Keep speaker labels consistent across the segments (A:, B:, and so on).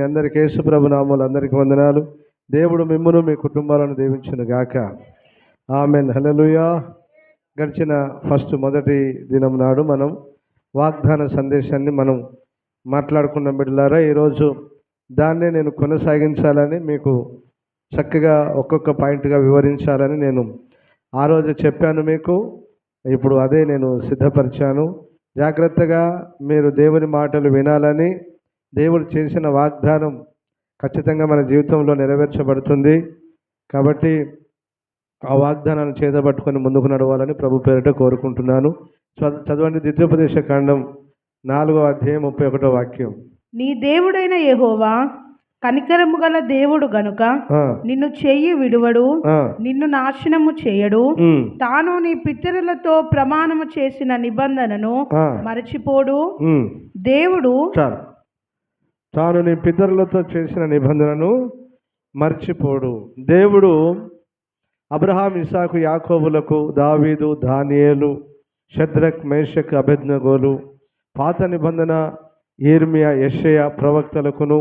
A: అందరికి యేసు ప్రభు నామములు అందరికి వందనాలు. దేవుడు మిమ్మును మీ కుటుంబాలను దీవించును గాక. ఆమేన్. హల్లెలూయా. గడిచిన మొదటి దినం నాడు మనం వాగ్దాన సందేశాన్ని మనం మాట్లాడుకున్న బిడ్డలారా, ఈరోజు దాన్నే నేను కొనసాగించాలని, మీకు చక్కగా ఒక్కొక్క పాయింట్గా వివరించాలని నేను ఆ రోజు చెప్పాను మీకు. ఇప్పుడు అదే నేను సిద్ధపరిచాను. జాగ్రత్తగా మీరు దేవుని మాటలు వినాలని. దేవుడు చేసిన వాగ్దానం ఖచ్చితంగా మన జీవితంలో నెరవేర్చబడుతుంది. కాబట్టి ఆ వాగ్దానాన్ని చేతబట్టుకొని ముందుకు నడవాలని ప్రభు పేరిట కోరుకుంటున్నాను. చదవండి. ద్వితీయోపదేశ కాండం 4వ అధ్యాయం 31వ వాక్యం.
B: నీ దేవుడైన యెహోవా కనికరము గల దేవుడు గనుక నిన్ను చెయ్యి విడువడు, నిన్ను నాశనము చేయడు. తాను నీ పితరులతో ప్రమాణము చేసిన నిబంధనను మరచిపోడు. దేవుడు
A: తాను నీ పితరులతో చేసిన నిబంధనను మర్చిపోడు. దేవుడు అబ్రహాం, ఇస్సాకు, యాకోబులకు, దావీదు, దానియేలు, షద్రక్, మేషక్, అబేద్నెగోలు, పాత నిబంధన యిర్మీయా, యెషయా ప్రవక్తలకును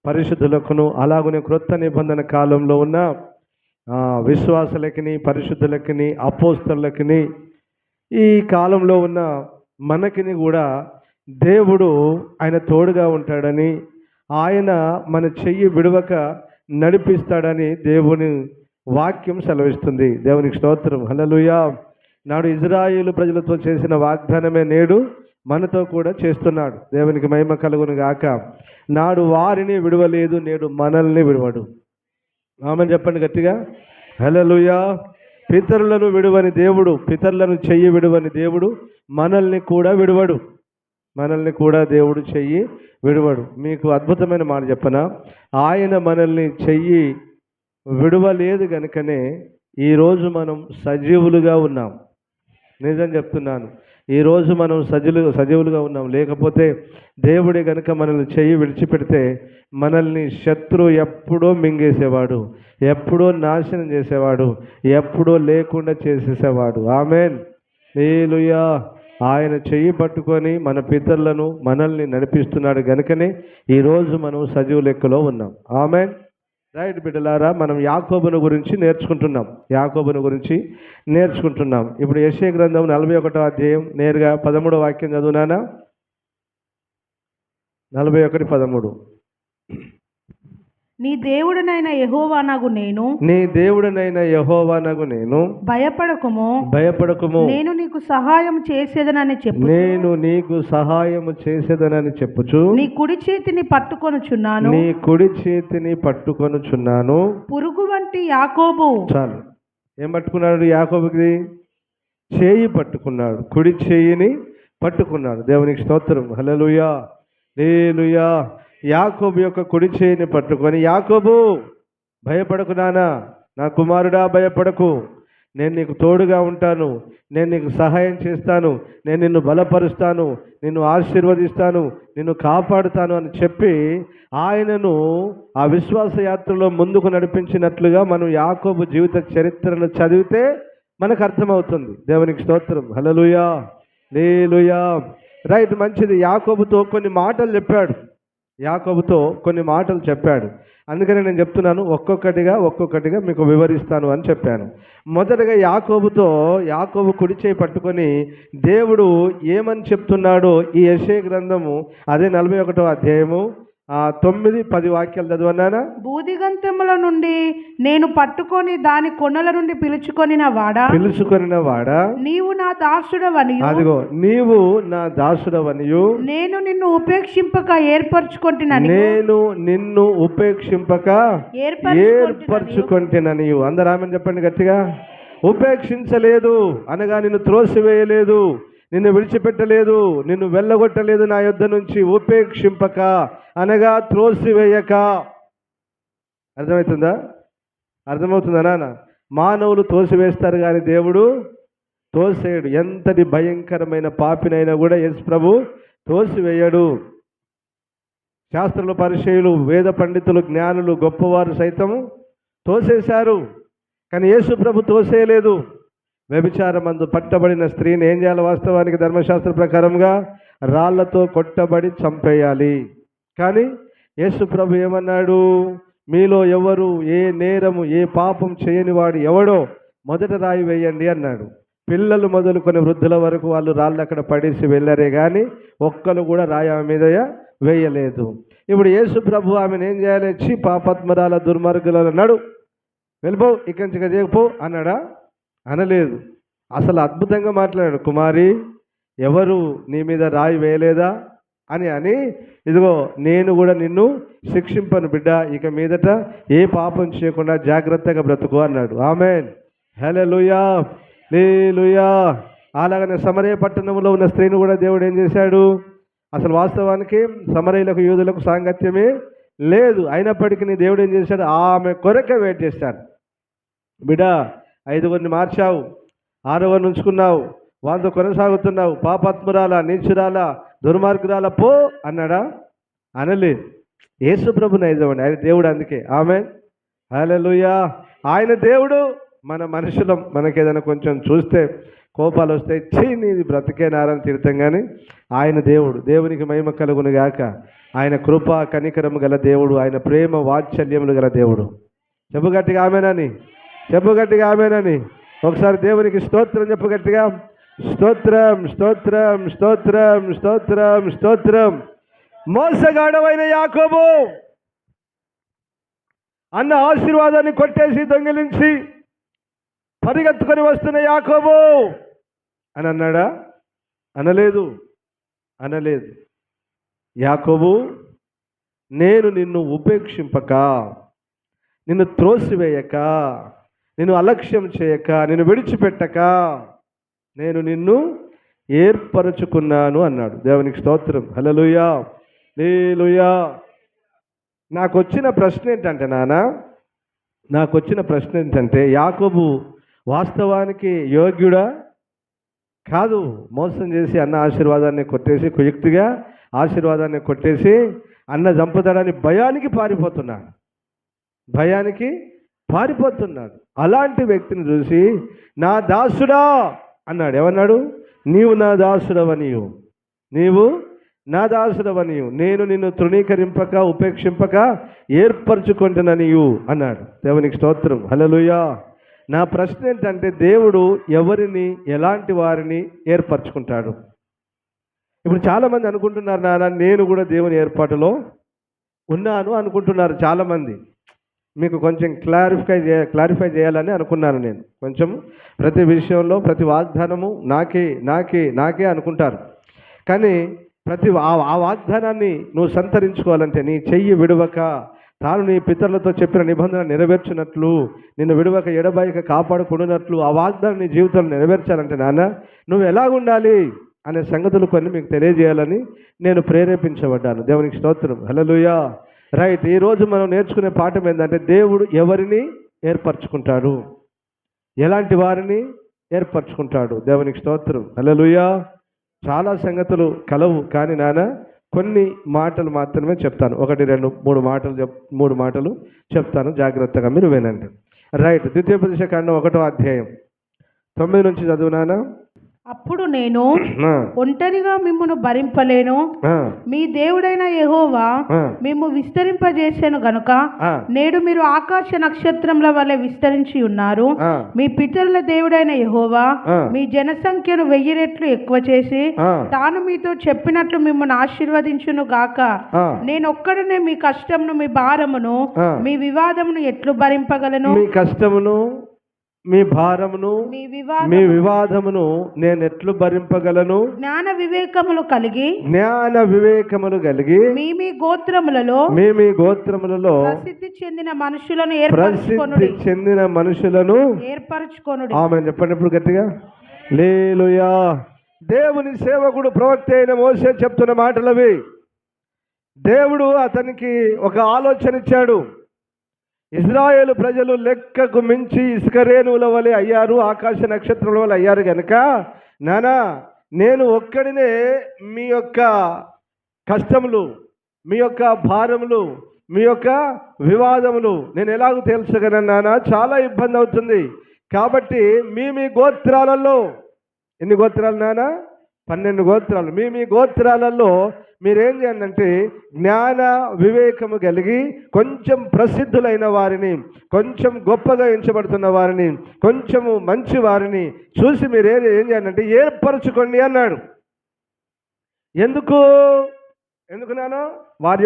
A: పరిశుద్ధులకును, అలాగనే క్రొత్త నిబంధన కాలంలో ఉన్న విశ్వాసులకిని, పరిశుద్ధులకిని, అపోస్తలులకిని, ఈ కాలంలో ఉన్న మనకిని కూడా దేవుడు ఆయన తోడుగా ఉంటాడని, ఆయన మన చెయ్యి విడవక నడిపిస్తాడని దేవుని వాక్యం సెలవిస్తుంది. దేవునికి స్తోత్రం. హల్లెలూయా. నాడు ఇజ్రాయేలు ప్రజలతో చేసిన వాగ్దానమే నేడు మనతో కూడా చేస్తున్నాడు. దేవునికి మహిమ కలుగును గాక. నాడు వారిని విడవలేదు, నేడు మనల్ని విడవడు. ఆమేన్ చెప్పండి గట్టిగా. హల్లెలూయా. పితరులను విడువని దేవుడు, పితరులను చెయ్యి విడువని దేవుడు మనల్ని కూడా విడవడు. మనల్ని కూడా దేవుడు చెయ్యి విడవడు. మీకు అద్భుతమైన మాట చెప్పనా? ఆయన మనల్ని చెయ్యి విడవలేదు కనుకనే ఈరోజు మనం సజీవులుగా ఉన్నాం. నిజం చెప్తున్నాను, ఈరోజు మనం సజీవులుగా ఉన్నాం. లేకపోతే దేవుడే కనుక మనల్ని చెయ్యి విడిచిపెడితే మనల్ని శత్రువు ఎప్పుడో మింగేసేవాడు, ఎప్పుడో నాశనం చేసేవాడు, ఎప్పుడో లేకుండా చేసేసేవాడు. ఆమేన్. హల్లెలూయా. ఆయన చెయ్యి పట్టుకొని మన పితరులను మనల్ని నడిపిస్తున్నాడు గనుకనే ఈరోజు మనం సజీవ లెక్కలో ఉన్నాం. ఆమేన్. రైట్ బిడ్డలారా, మనం యాకోబును గురించి నేర్చుకుంటున్నాం. ఇప్పుడు యెషయా గ్రంథం 41వ అధ్యాయం నేరుగా 13వ వాక్యం చదువునానా? 41:13.
B: నీ దేవుడనైన యెహోవానగు నేను భయపడకుము, నేను నీకు సహాయం చేసేదనని చెప్పుచు నీ కుడి చేతిని పట్టుకొనుచున్నాను. పురుగు వంటి యాకోబు.
A: చాలు. ఏం పట్టుకున్నాడు? యాకోబుకి చేయి పట్టుకున్నాడు, కుడి చేయిని పట్టుకున్నాడు. దేవునికి స్తోత్రం. హల్లెలూయా. హల్లెలూయా. యాకోబు యొక్క కుడి చేయిని పట్టుకొని, యాకోబు భయపడకు నానా, నా కుమారుడా భయపడకు, నేను నీకు తోడుగా ఉంటాను, నేను నీకు సహాయం చేస్తాను, నేను నిన్ను బలపరుస్తాను, నిన్ను ఆశీర్వదిస్తాను, నిన్ను కాపాడుతాను అని చెప్పి ఆయనను ఆ విశ్వాస యాత్రలో ముందుకు నడిపించినట్లుగా మనం యాకోబు జీవిత చరిత్రను చదివితే మనకు అర్థమవుతుంది. దేవునికి స్తోత్రం. హల్లెలూయా. హల్లెలూయా. రైట్, మంచిది. యాకోబుతో కొన్ని మాటలు చెప్పాడు. అందుకని నేను చెప్తున్నాను, ఒక్కొక్కటిగా మీకు వివరిస్తాను అని చెప్పాను. మొదటగా యాకోబు కుడి చేయి పట్టుకొని దేవుడు ఏమని చెప్తున్నాడో ఈ యెషయా గ్రంథము అదే 41వ అధ్యాయము 9-10 వాక్యాలు చదవన్నానా?
B: బూదిగంతముల నుండి నేను పట్టుకొని దాని కొనల నుండి పిలుచుకొనిన వాడా, నీవు నా దాసుడవనియు,
A: అదిగో నీవు నా దాసుడవనియు,
B: నేను నిన్ను ఉపేక్షింపక
A: ఏర్పరచుకొంటిననియు. అందరూ ఆమెను చెప్పండి గట్టిగా. ఉపేక్షించలేదు అనగా నిన్ను త్రోసివేయలేదు, నిన్ను విడిచిపెట్టలేదు, నిన్ను వెళ్ళగొట్టలేదు నా యొద్ద నుంచి. ఉపేక్షింపక అనగా త్రోసివేయక. అర్థమవుతుందా నాన్న? మానవులు తోసివేస్తారు కానీ దేవుడు తోసేయడు. ఎంతటి భయంకరమైన పాపినైనా కూడా యేసు ప్రభు తోసివేయడు. శాస్త్రులు, పరిచయులు, వేద పండితులు, జ్ఞానులు, గొప్పవారు సైతము తోసేశారు, కానీ యేసు ప్రభు తోసేయలేదు. వ్యభిచారమందు పట్టబడిన స్త్రీని ఏం చేయాలి? వాస్తవానికి ధర్మశాస్త్ర ప్రకారంగా రాళ్లతో కొట్టబడి చంపేయాలి. కానీ యేసు ప్రభు ఏమన్నాడు? మీలో ఎవరు ఏ నేరము ఏ పాపం చేయని వాడు ఎవడో మొదట రాయి వేయండి అన్నాడు. పిల్లలు మొదలుకొని వృద్ధుల వరకు వాళ్ళు రాళ్ళు అక్కడ పడేసి వెళ్ళారే కానీ ఒక్కరు కూడా రాయి ఆమె మీద వేయలేదు. ఇప్పుడు యేసు ప్రభు ఆమెను ఏం చేయాలి? చి పాపాత్మరాల దుర్మార్గుల నడు, వెళ్ళిపో, ఇక్కడి నుంచి చేయకపో అన్నాడా? అనలేదు. అసలు అద్భుతంగా మాట్లాడాడు. కుమారి, ఎవరు నీ మీద రాయి వేయలేదా అని ఇదిగో నేను కూడా నిన్ను శిక్షింపను బిడ్డ, ఇక మీదట ఏ పాపం చేయకుండా జాగ్రత్తగా బ్రతుకు అన్నాడు. ఆమేన్, హల్లెలూయా, హల్లెలూయా. అలాగనే సమరయ పట్టణంలో ఉన్న స్త్రీని కూడా దేవుడు ఏం చేశాడు? అసలు వాస్తవానికి సమరయులకు యూదులకు సాంగత్యమే లేదు. అయినప్పటికీ దేవుడు ఏం చేశాడు? ఆమె కొరకే వెయిట్ చేశాడు. బిడ్డ, 5గురిని మార్చావు, 6వ ఉంచుకున్నావు, వాళ్ళతో కొనసాగుతున్నావు, పాపాత్మురాల, నీచురాల, దుర్మార్గురాల పో అన్నాడా? అనలేదు. యేసు ప్రభు నైజమండి, ఆయన దేవుడు. అందుకే ఆమేన్, హల్లెలూయా. ఆయన దేవుడు, మన మనుషులం. మనకేదైనా కొంచెం చూస్తే కోపాలు వస్తాయి, చీ నీది బ్రతికే నారని తిడతాం. కానీ ఆయన దేవుడు. దేవునికి మహిమ కలుగును గాక. ఆయన కృప కనికరము గల దేవుడు, ఆయన ప్రేమ వాత్సల్యములు గల దేవుడు. చెప్పు గట్టిగా ఆమేనని, చెప్పు గట్టిగా ఆమేనని. ఒకసారి దేవునికి స్తోత్రం చెప్పు గట్టిగా. స్తోత్రం, స్తోత్రం, స్తోత్రం, స్తోత్రం, స్తోత్రం. మోసగాడవైన యాకోబు అన్న ఆశీర్వాదాన్ని కొట్టేసి దొంగిలించి పరిగెత్తుకొని వస్తున్న యాకోబు అని అన్నాడా? అనలేదు, అనలేదు. యాకోబు, నేను నిన్ను ఉపేక్షింపక, నిన్ను త్రోసివేయక, నిన్ను అలక్ష్యం చేయక, నిన్ను విడిచిపెట్టక నేను నిన్ను ఏర్పరచుకున్నాను అన్నాడు. దేవునికి స్తోత్రం, హల్లెలూయా, హల్లెలూయా. నాకు వచ్చిన ప్రశ్న ఏంటంటే యాకోబు వాస్తవానికి యోగ్యుడా? కాదు. మోసం చేసి అన్న ఆశీర్వాదాన్ని కొట్టేసి, కుయుక్తిగా ఆశీర్వాదాన్ని కొట్టేసి అన్న చంపుతాడని భయానికి పారిపోతున్నాడు. అలాంటి వ్యక్తిని చూసి నా దాసుడా అన్నాడు. ఏమన్నాడు? నీవు నా దాసుడవనియు, నీవు నా దాసుడవనియు, నేను నిన్ను తృణీకరింపక ఉపేక్షింపక ఏర్పరచుకుంటుననియు అన్నాడు. దేవునికి స్తోత్రం, హల్లెలూయా. నా ప్రశ్న ఏంటంటే దేవుడు ఎవరిని, ఎలాంటి వారిని ఏర్పరచుకుంటాడు? ఇప్పుడు చాలామంది అనుకుంటున్నారు, నాన్న నేను కూడా దేవుని ఏర్పాటులో ఉన్నాను అనుకుంటున్నారు చాలామంది. మీకు కొంచెం క్లారిఫై చేయాలని అనుకున్నాను నేను. కొంచెం ప్రతి విషయంలో ప్రతి వాగ్దానము నాకే అనుకుంటారు. కానీ ఆ వాగ్దానాన్ని నువ్వు సంతరించుకోవాలంటే నీ చెయ్యి విడవక, తాను నీ పితరులతో చెప్పిన నిబంధన నెరవేర్చినట్లు, నిన్ను విడవక ఎడబాయక కాపాడుకున్నట్లు ఆ వాగ్దానం నీ జీవితంలో నెరవేర్చాలంటే నాన్న నువ్వు ఎలాగుండాలి అనే సంగతులు కొన్ని మీకు తెలియజేయాలని నేను ప్రేరేపించబడ్డాను. దేవునికి స్తోత్రం, హల్లెలూయా. రైట్, ఈరోజు మనం నేర్చుకునే పాఠం ఏంటంటే దేవుడు ఎవరిని ఏర్పరచుకుంటాడు, ఎలాంటి వారిని ఏర్పరచుకుంటాడు. దేవునికి స్తోత్రం, హల్లెలూయా. చాలా సంగతులు కలవు, కానీ నాన్న కొన్ని మాటలు మాత్రమే చెప్తాను. 1, 2, 3 మాటలు చెప్తాను, జాగ్రత్తగా మీరు వినండి. రైట్, ద్వితీయోపదేశకాండం 1వ అధ్యాయం 9 నుంచి చదువునానా.
B: అప్పుడు నేను ఒంటరిగా మిమ్మును భరింపలేను, మీ దేవుడైన యెహోవా మిమ్ము విస్తరింపజేసాను గనుక నేడు మీరు ఆకాశ నక్షత్రముల వలె విస్తరించి ఉన్నారు. మీ పితరుల దేవుడైన యెహోవా మీ జనసంఖ్యను 1000 రెట్లు ఎక్కువ చేసి తాను మీతో చెప్పినట్లు మిమ్మల్ని ఆశీర్వదించును గాక. నేను ఒక్కడనే మీ కష్టమును, మీ భారమును, మీ వివాదమును ఎట్లు భరింపగలను?
A: మీ కష్టమును, మీ భారమును, మీ వివాదమును నేను ఎట్లు భరింపగలను?
B: జ్ఞాన వివేకములు కలిగి మీ గోత్రములలో ప్రసిద్ధి చెందిన మనుషులను ఏర్పరచుకొనుడి.
A: ఆమేన్ చెప్పండి ఇప్పుడు గట్టిగా. హల్లెలూయా. దేవుని సేవకుడు ప్రవక్త అయిన మోషే చెప్తున్న మాటలవి. దేవుడు అతనికి ఒక ఆలోచన ఇచ్చాడు. ఇజ్రాయేలు ప్రజలు లెక్కకు మించి ఇసుక రేణువుల వలె అయ్యారు, ఆకాశ నక్షత్రముల వలె అయ్యారు కనుక నానా నేను ఒక్కడినే మీ యొక్క కష్టములు, మీ యొక్క భారములు, మీ యొక్క వివాదములు నేను ఎలాగో తెలుసుగలను నానా, చాలా ఇబ్బంది అవుతుంది. కాబట్టి మీ గోత్రాలలో, ఎన్ని గోత్రాలు నానా? 12 గోత్రాలు. మీ గోత్రాలలో మీరేం చేయండి అంటే జ్ఞాన వివేకము కలిగి కొంచెం ప్రసిద్ధులైన వారిని, కొంచెం గొప్పగా ఎంచబడుతున్న వారిని, కొంచెము మంచి వారిని చూసి మీరు ఏం చేయండి అంటే ఏర్పరచుకోండి అన్నాడు. ఎందుకు నాన్న? వారి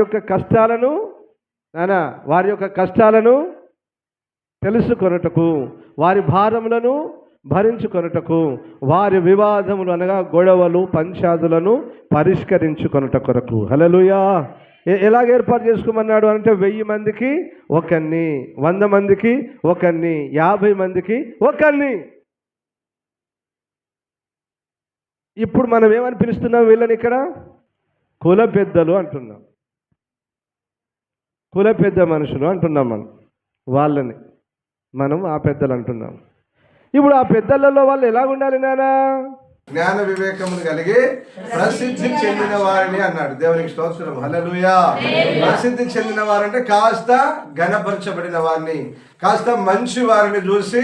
A: యొక్క కష్టాలను తెలుసుకొనుటకు, వారి భారములను భరించుకొనుటకు, వారి వివాదములు అనగా గొడవలు పంచాదులను పరిష్కరించుకొనుట కొరకు. హల్లెలూయా. ఎలాగ ఏర్పాటు చేసుకోమన్నాడు అంటే 1000 మందికి ఒకరిని, 100 మందికి ఒకరిని, 50 మందికి ఒకరిని. ఇప్పుడు మనం ఏమని పిలుస్తున్నాం వీళ్ళని? ఇక్కడ కుల పెద్దలు అంటున్నాం, కుల పెద్ద మనుషులు అంటున్నాం. వాళ్ళని మనం ఆ పెద్దలు అంటున్నాం. ఇప్పుడు ఆ పెద్దలలో వాళ్ళు ఎలా ఉండాలి నాన్న? జ్ఞాన వివేకములు కలిగి ప్రసిద్ధి చెందిన వారిని అన్నాడు. దేవునికి స్తోత్రం. హల్లెలూయా. ప్రసిద్ధి చెందిన వారంటే కాస్త ఘనపరచబడిన వారిని, కాస్త మంచి వారిని చూసి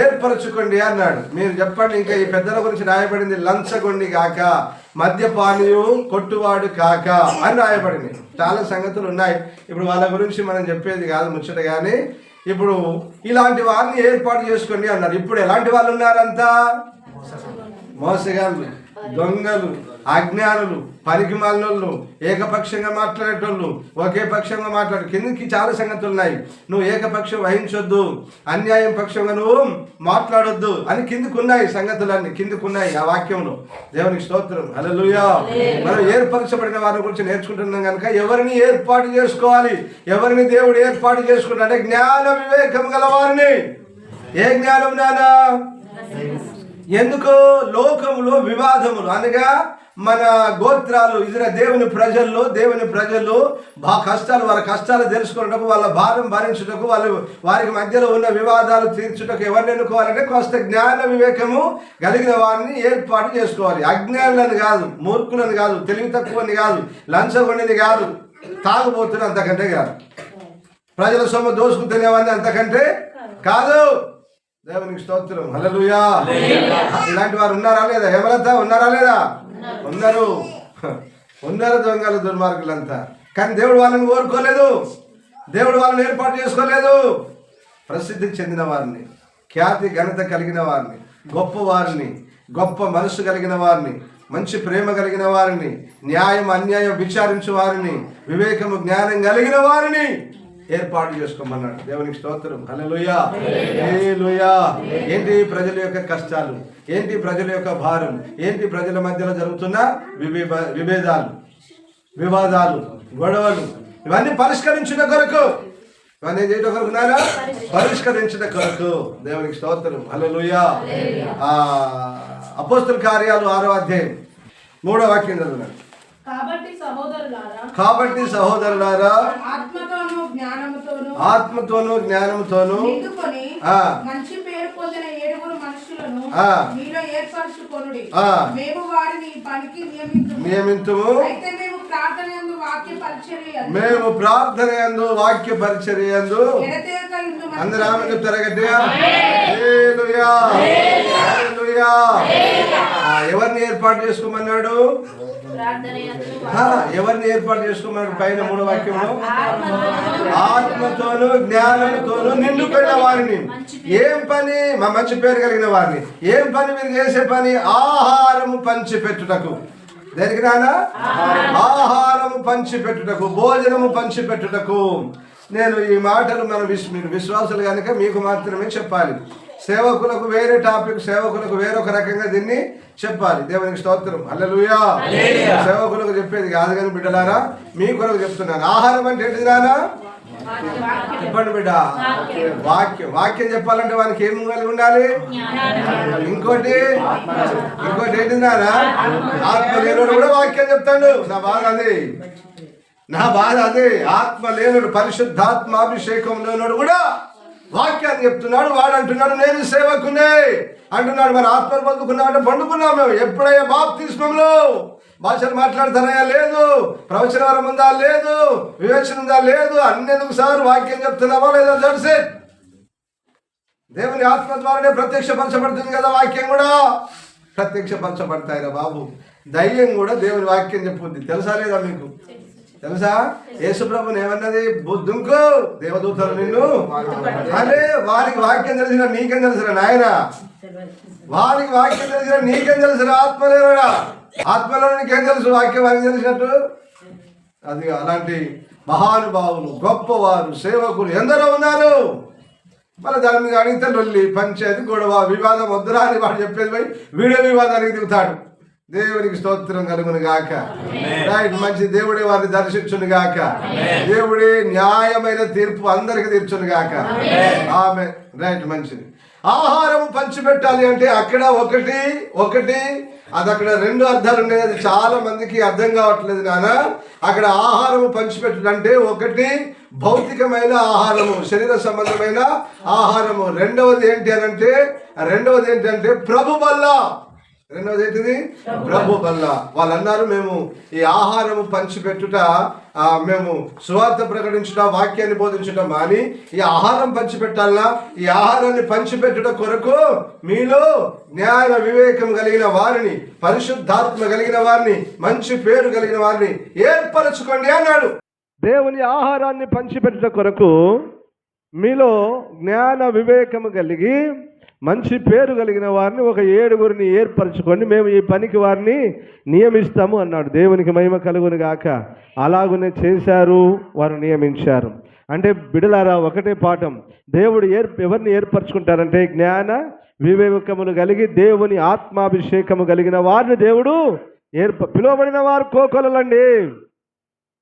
A: ఏర్పరచుకోండి అన్నాడు. మీరు చెప్పండి, ఇంకా ఈ పెద్దల గురించి రాయబడింది లంచగొండి కాక, మద్యపానీయు కొట్టువాడు కాక అని రాయబడింది. చాలా సంగతులు ఉన్నాయి. ఇప్పుడు వాళ్ళ గురించి మనం చెప్పేది కాదు ముచ్చట. కానీ ఇప్పుడు ఇలాంటి వారిని ఏర్పాటు చేసుకోండి అన్నారు. ఇప్పుడు ఎలాంటి వాళ్ళు ఉన్నారంతా? మోసగాళ్ళు, దొంగలు, అజ్ఞానులు, పనికి మాలినోళ్ళు, ఏకపక్షంగా మాట్లాడేటోళ్ళు, ఒకే పక్షంగా మాట్లాడు. కిందకి చాలా సంగతులు ఉన్నాయి. నువ్వు ఏకపక్షం వహించొద్దు, అన్యాయం పక్షంగా నువ్వు మాట్లాడొద్దు అని కిందికి ఉన్నాయి సంగతులన్నీ, కిందికి ఉన్నాయి ఆ వాక్యంలో. దేవునికి స్తోత్రం. హల్లెలూయా. మనం ఏర్పరచబడిన వారి గురించి నేర్చుకుంటున్నాం కనుక ఎవరిని ఏర్పాటు చేసుకోవాలి? ఎవరిని దేవుడు ఏర్పాటు చేసుకుంటాడంటే జ్ఞాన వివేకం గల వారిని. ఏ జ్ఞానం నానా? ఎందుకు? లోకములో వివాదములు అనగా మన గోత్రాలు దేవుని ప్రజల్లో వారి కష్టాలు తెలుసుకున్నటకు, వాళ్ళ భారం భరించుటకు, వారికి మధ్యలో ఉన్న వివాదాలు తీర్చుటకు ఎవరిని ఎన్నుకోవాలంటే కాస్త జ్ఞాన వివేకము కలిగిన వారిని ఏర్పాటు చేసుకోవాలి. అజ్ఞానులని కాదు, మూర్ఖులని కాదు, తెలివి తక్కువని కాదు, లంచగొండిని కాదు, తాగుబోతుని అంతకంటే కాదు, ప్రజల సొమ్ము దోసుకు తినేవాడిని అంతకంటే కాదు. దేవునికి స్తోత్రం. హల్లెలూయా. ఇలాంటి వారు ఉన్నారా లేదా? ఎవరంతా ఉన్నారా లేదా? ఉన్నారు దొంగలు, దుర్మార్గులంతా. కానీ దేవుడు వాళ్ళని కోరుకోలేదు, దేవుడు వాళ్ళని ఏర్పాటు చేసుకోలేదు. ప్రసిద్ధి చెందిన వారిని, ఖ్యాతి ఘనత కలిగిన వారిని, గొప్ప వారిని, గొప్ప మనసు కలిగిన వారిని, మంచి ప్రేమ కలిగిన వారిని, న్యాయం అన్యాయం విచారించు వారిని, వివేకము జ్ఞానం కలిగిన వారిని ఏర్పాటు చేసుకోమన్నాడు. దేవునికి స్తోత్రం. హల్లెలూయా. హల్లెలూయా. ఏంటి ప్రజల యొక్క కష్టాలు, ఏంటి ప్రజల యొక్క భారం, ఏంటి ప్రజల మధ్యలో జరుగుతున్న వివాదాలు, గొడవలు, ఇవన్నీ పరిష్కరించిన కొరకు, ఇవన్నీ ఏం చేయడం కొరకు నారా? పరిష్కరించిన కొరకు. దేవునికి స్తోత్రం. హల్లెలూయా. అపోస్తల కార్యాలు 6వ అధ్యాయం 3వ వాక్యం చదువున్నాడు. కాబట్టి సహోదరులారా ఆత్మతోను జ్ఞానముతోను
B: మంచి పేరు పొందిన 7 మనుషులను మీలో ఏర్పరచుకొనుడి. మేము వారిని పనికి
A: నియమింతుము.
B: అయితే మేము ప్రార్థనయందు వాక్య పరిచర్యందు
A: అందరూ ఆమె చెప్తారా గట్టిగా? హల్లెలూయా. హల్లెలూయా. ఎవరిని ఏర్పాటు చేసుకోమన్నాడు? ఎవరిని ఏర్పాటు చేసుకోమన్నాడు? పైన 3వ వాక్యంలో ఆత్మతోను జ్ఞానంతోను నిండుకున్న వారిని. ఏం పని? మా మంచి పేరు కలిగిన వారిని. ఏం పని మీరు చేసే పని? ఆహారము పంచిపెట్టుటకు. దేనికి నానా? ఆహారము పంచిపెట్టుటకు, భోజనము పంచిపెట్టుటకు. నేను ఈ మాటలు మీరు విశ్వాసులు కనుక మీకు మాత్రమే చెప్పాలి. సేవకులకు వేరే టాపిక్, సేవకులకు వేరొక రకంగా దీన్ని చెప్పాలి. దేవునికి స్తోత్రం. హల్లెలూయా. సేవకులకు చెప్పేది కాదు కానీ బిడ్డలారా మీ కొరకు చెప్తున్నాను. ఆహారం అంటే ఏంటిది నానా? చెప్పండి బిడ్డ. వాక్యం చెప్పాలంటే వానికి ఏం కలిగి ఉండాలి? ఇంకోటి ఏంటిది నానా? ఆత్మ లేనుడు కూడా వాక్యం చెప్తాడు. నా బాధ అదే. ఆత్మ లేనుడు, పరిశుద్ధాత్మాభిషేకం లేనుడు కూడా వాక్యాన్ని చెప్తున్నాడు. వాడు అంటున్నాడు నేను సేవకునే అంటున్నాడు. మరి ఆత్మను పొందుకున్నామంటే పండుకున్నాం మేము. ఎప్పుడైనా బాప్తిస్మంలో భాషలు మాట్లాడతానయా? లేదు. ప్రవచన వరం ఉందా? లేదు. వివేచన ఉందా? లేదు. అన్నెందుకు సార్ వాక్యం చెప్తున్నావా లేదా? జడ్సే దేవుని ఆత్మ ద్వారానే ప్రత్యక్షపరచబడుతుంది కదా వాక్యం కూడా.
C: ప్రత్యక్షపరచబడతాయిరా బాబు. ధైర్యం కూడా దేవుని వాక్యం చెప్పుద్ది. తెలుసా లేదా మీకు? తెలుసా? యేసుప్రభుని ఏమన్నది? బుద్ధుంకు దేవదూతలు నిన్ను అరే వారికి వాక్యం తెలిసిన నీకేం తెలుసురా నాయన? వారికి వాక్యం తెలిసిన నీకేం తెలుసురా? ఆత్మలేవడా? ఆత్మలో నీకేం తెలుసు? వాక్యం వారికి తెలిసినట్టు. అది అలాంటి మహానుభావులు, గొప్పవారు, సేవకులు ఎందరో ఉన్నారు. మళ్ళీ దాని మీద అడిగితే లొల్లి, పంచాయతీ, గొడవ, వివాదం వద్దురా అని వాడు చెప్పేది పోయి వీడియో వివాదానికి దిగుతాడు. దేవునికి స్తోత్రం కలుగును గాక. రైట్, మంచి దేవుడే వారిని దర్శించును గాక. దేవుడే న్యాయమైన తీర్పు అందరికి తీర్చును గాక. ఆమె రైట్, మంచిది. ఆహారం పంచిపెట్టాలి అంటే అక్కడ ఒకటి అది అక్కడ రెండు అర్థాలు ఉన్నాయి. అది చాలా మందికి అర్థం కావట్లేదు నాన్న. అక్కడ ఆహారము పంచిపెట్టడం అంటే ఒకటి భౌతికమైన ఆహారము, శరీర సంబంధమైన ఆహారము. రెండవది ఏంటంటే ప్రభు బల్ల. రెండవది ఏంటిది? ప్రభు బల్ల. వాళ్ళు అన్నారు, మేము ఈ ఆహారము పంచిపెట్టుట, మేము సువార్త ప్రకటించుట, వాక్యాన్ని బోధించుట మాని ఈ ఆహారం పంచిపెట్టాలన్నా, ఈ ఆహారాన్ని పంచిపెట్టుట కొరకు మీలో జ్ఞాన వివేకం కలిగిన వారిని, పరిశుద్ధాత్మ కలిగిన వారిని, మంచి పేరు కలిగిన వారిని ఏర్పరచుకోండి అన్నాడు.
A: దేవుని ఆహారాన్ని పంచిపెట్టుట కొరకు మీలో జ్ఞాన వివేకము కలిగి మంచి పేరు కలిగిన వారిని ఒక 7గురిని ఏర్పరచుకోండి, మేము ఈ పనికి వారిని నియమిస్తాము అన్నాడు. దేవునికి మహిమ కలుగును గాక. అలాగునే చేశారు, వారు నియమించారు. అంటే బిడలారా, ఒకటే పాఠం. దేవుడు ఎవరిని ఏర్పరచుకుంటారంటే జ్ఞాన వివేకములు కలిగి దేవుని ఆత్మాభిషేకము కలిగిన వారిని దేవుడు పిలువబడిన వారు కోకొల్లులండి,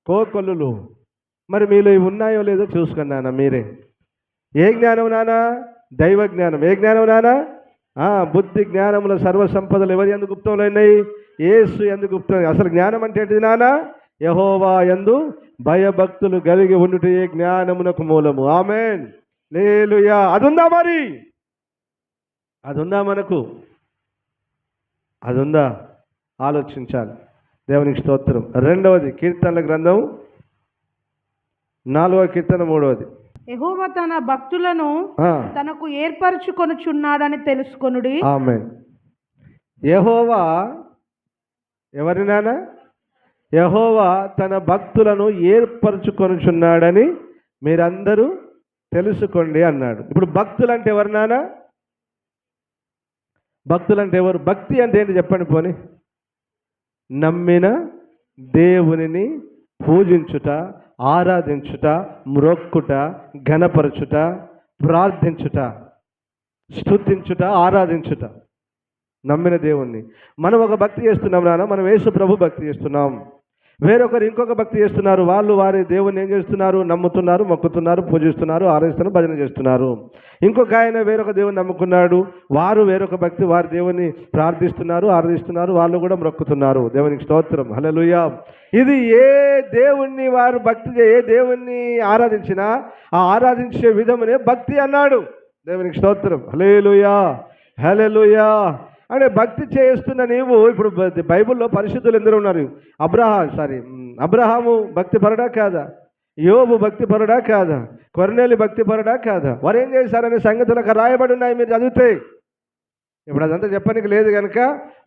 A: కోకొల్లులు. మరి మీలో ఇవి ఉన్నాయో లేదో చూసుకున్నానా మీరే. ఏ జ్ఞానం నానా? దైవ జ్ఞానం. ఏ జ్ఞానం నానా? బుద్ధి జ్ఞానముల సర్వసంపదలు ఎవరి యందు గుప్తంలో ఉన్నాయి? యేసు యందు గుప్తం. అసలు జ్ఞానం అంటే ఏంటిది నానా? యెహోవా యందు భయభక్తులు కలిగి ఉండుటే జ్ఞానమునకు మూలము. ఆమేన్, హల్లెలూయా. అదుందా మరి? అదుందా మనకు? అదుందా? ఆలోచించాలి. దేవునికి స్తోత్రం. రెండవది కీర్తనల గ్రంథం 4వ కీర్తన 3వది.
B: యెహోవా తన భక్తులను తనకు ఏర్పరచుకొనుచున్నాడని తెలుసుకొనుడి.
A: ఆమేన్. యెహోవా ఎవరినానా? యెహోవా తన భక్తులను ఏర్పరచుకొనుచున్నాడని మీరందరూ తెలుసుకోండి అన్నాడు. ఇప్పుడు భక్తులంటే ఎవరు నానా? భక్తులంటే ఎవరు? భక్తి అంటే ఏంటి చెప్పండి పోని. నమ్మిన దేవునిని పూజించుట, ఆరాధించుట, మ్రొక్కుట, ఘనపరచుట, ప్రార్థించుట, స్తుతించుట, ఆరాధించుట. నమ్మిన దేవుణ్ణి మనం ఒక భక్తి చేస్తున్నాం నాన్న. మనం యేసు ప్రభు భక్తి చేస్తున్నాం. వేరొకరు ఇంకొక భక్తి చేస్తున్నారు. వాళ్ళు వారి దేవుణ్ణి ఏం చేస్తున్నారు? నమ్ముతున్నారు, మొక్కుతున్నారు, పూజిస్తున్నారు, ఆరాధిస్తున్నారు, భజన చేస్తున్నారు. ఇంకొక ఆయన వేరొక దేవుని నమ్ముకున్నాడు. వారు వేరొక భక్తి, వారి దేవుని ప్రార్థిస్తున్నారు, ఆరాధిస్తున్నారు, వాళ్ళు కూడా మొక్కుతున్నారు. దేవునికి స్తోత్రం, హల్లెలూయా. ఇది ఏ దేవుణ్ణి వారు ఏ దేవుణ్ణి ఆరాధించినా ఆ ఆరాధించే విధమునే భక్తి అన్నాడు. దేవునికి స్తోత్రం, హల్లెలూయా, హల్లెలూయా. అంటే భక్తి చేస్తున్న నీవు, ఇప్పుడు బైబిల్లో పరిశుద్ధులు ఎందరో ఉన్నారు. అబ్రహాము భక్తిపరుడా కాదా? యోబు భక్తిపరుడా కాదా? కొర్నేలి భక్తిపరుడా కాదా? వారు ఏం చేశారనే సంగతులకు రాయబడి ఉన్నాయి, మీరు చదివితే. ఇప్పుడు అదంతా చెప్పడానికి లేదు కనుక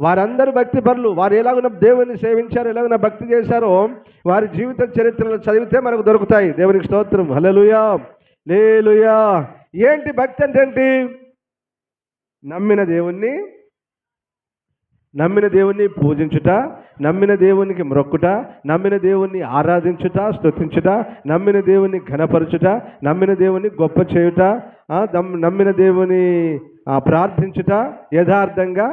A: వారందరూ భక్తిపరులు. వారు ఎలాగున్న దేవుని సేవించారు, ఎలాగున్న భక్తి చేశారో వారి జీవిత చరిత్రలు చదివితే మనకు దొరుకుతాయి. దేవునికి స్తోత్రం, హల్లెలూయా, హల్లెలూయా. ఏంటి భక్తి అంటే ఏంటి? నమ్మిన దేవుణ్ణి పూజించుట, నమ్మిన దేవునికి మ్రొక్కుట, నమ్మిన దేవుణ్ణి ఆరాధించుట, స్తుతించుట, నమ్మిన దేవుణ్ణి ఘనపరచుట, నమ్మిన దేవుణ్ణి గొప్ప చేయుట, నమ్మిన దేవుని ప్రార్థించుట, యథార్థంగా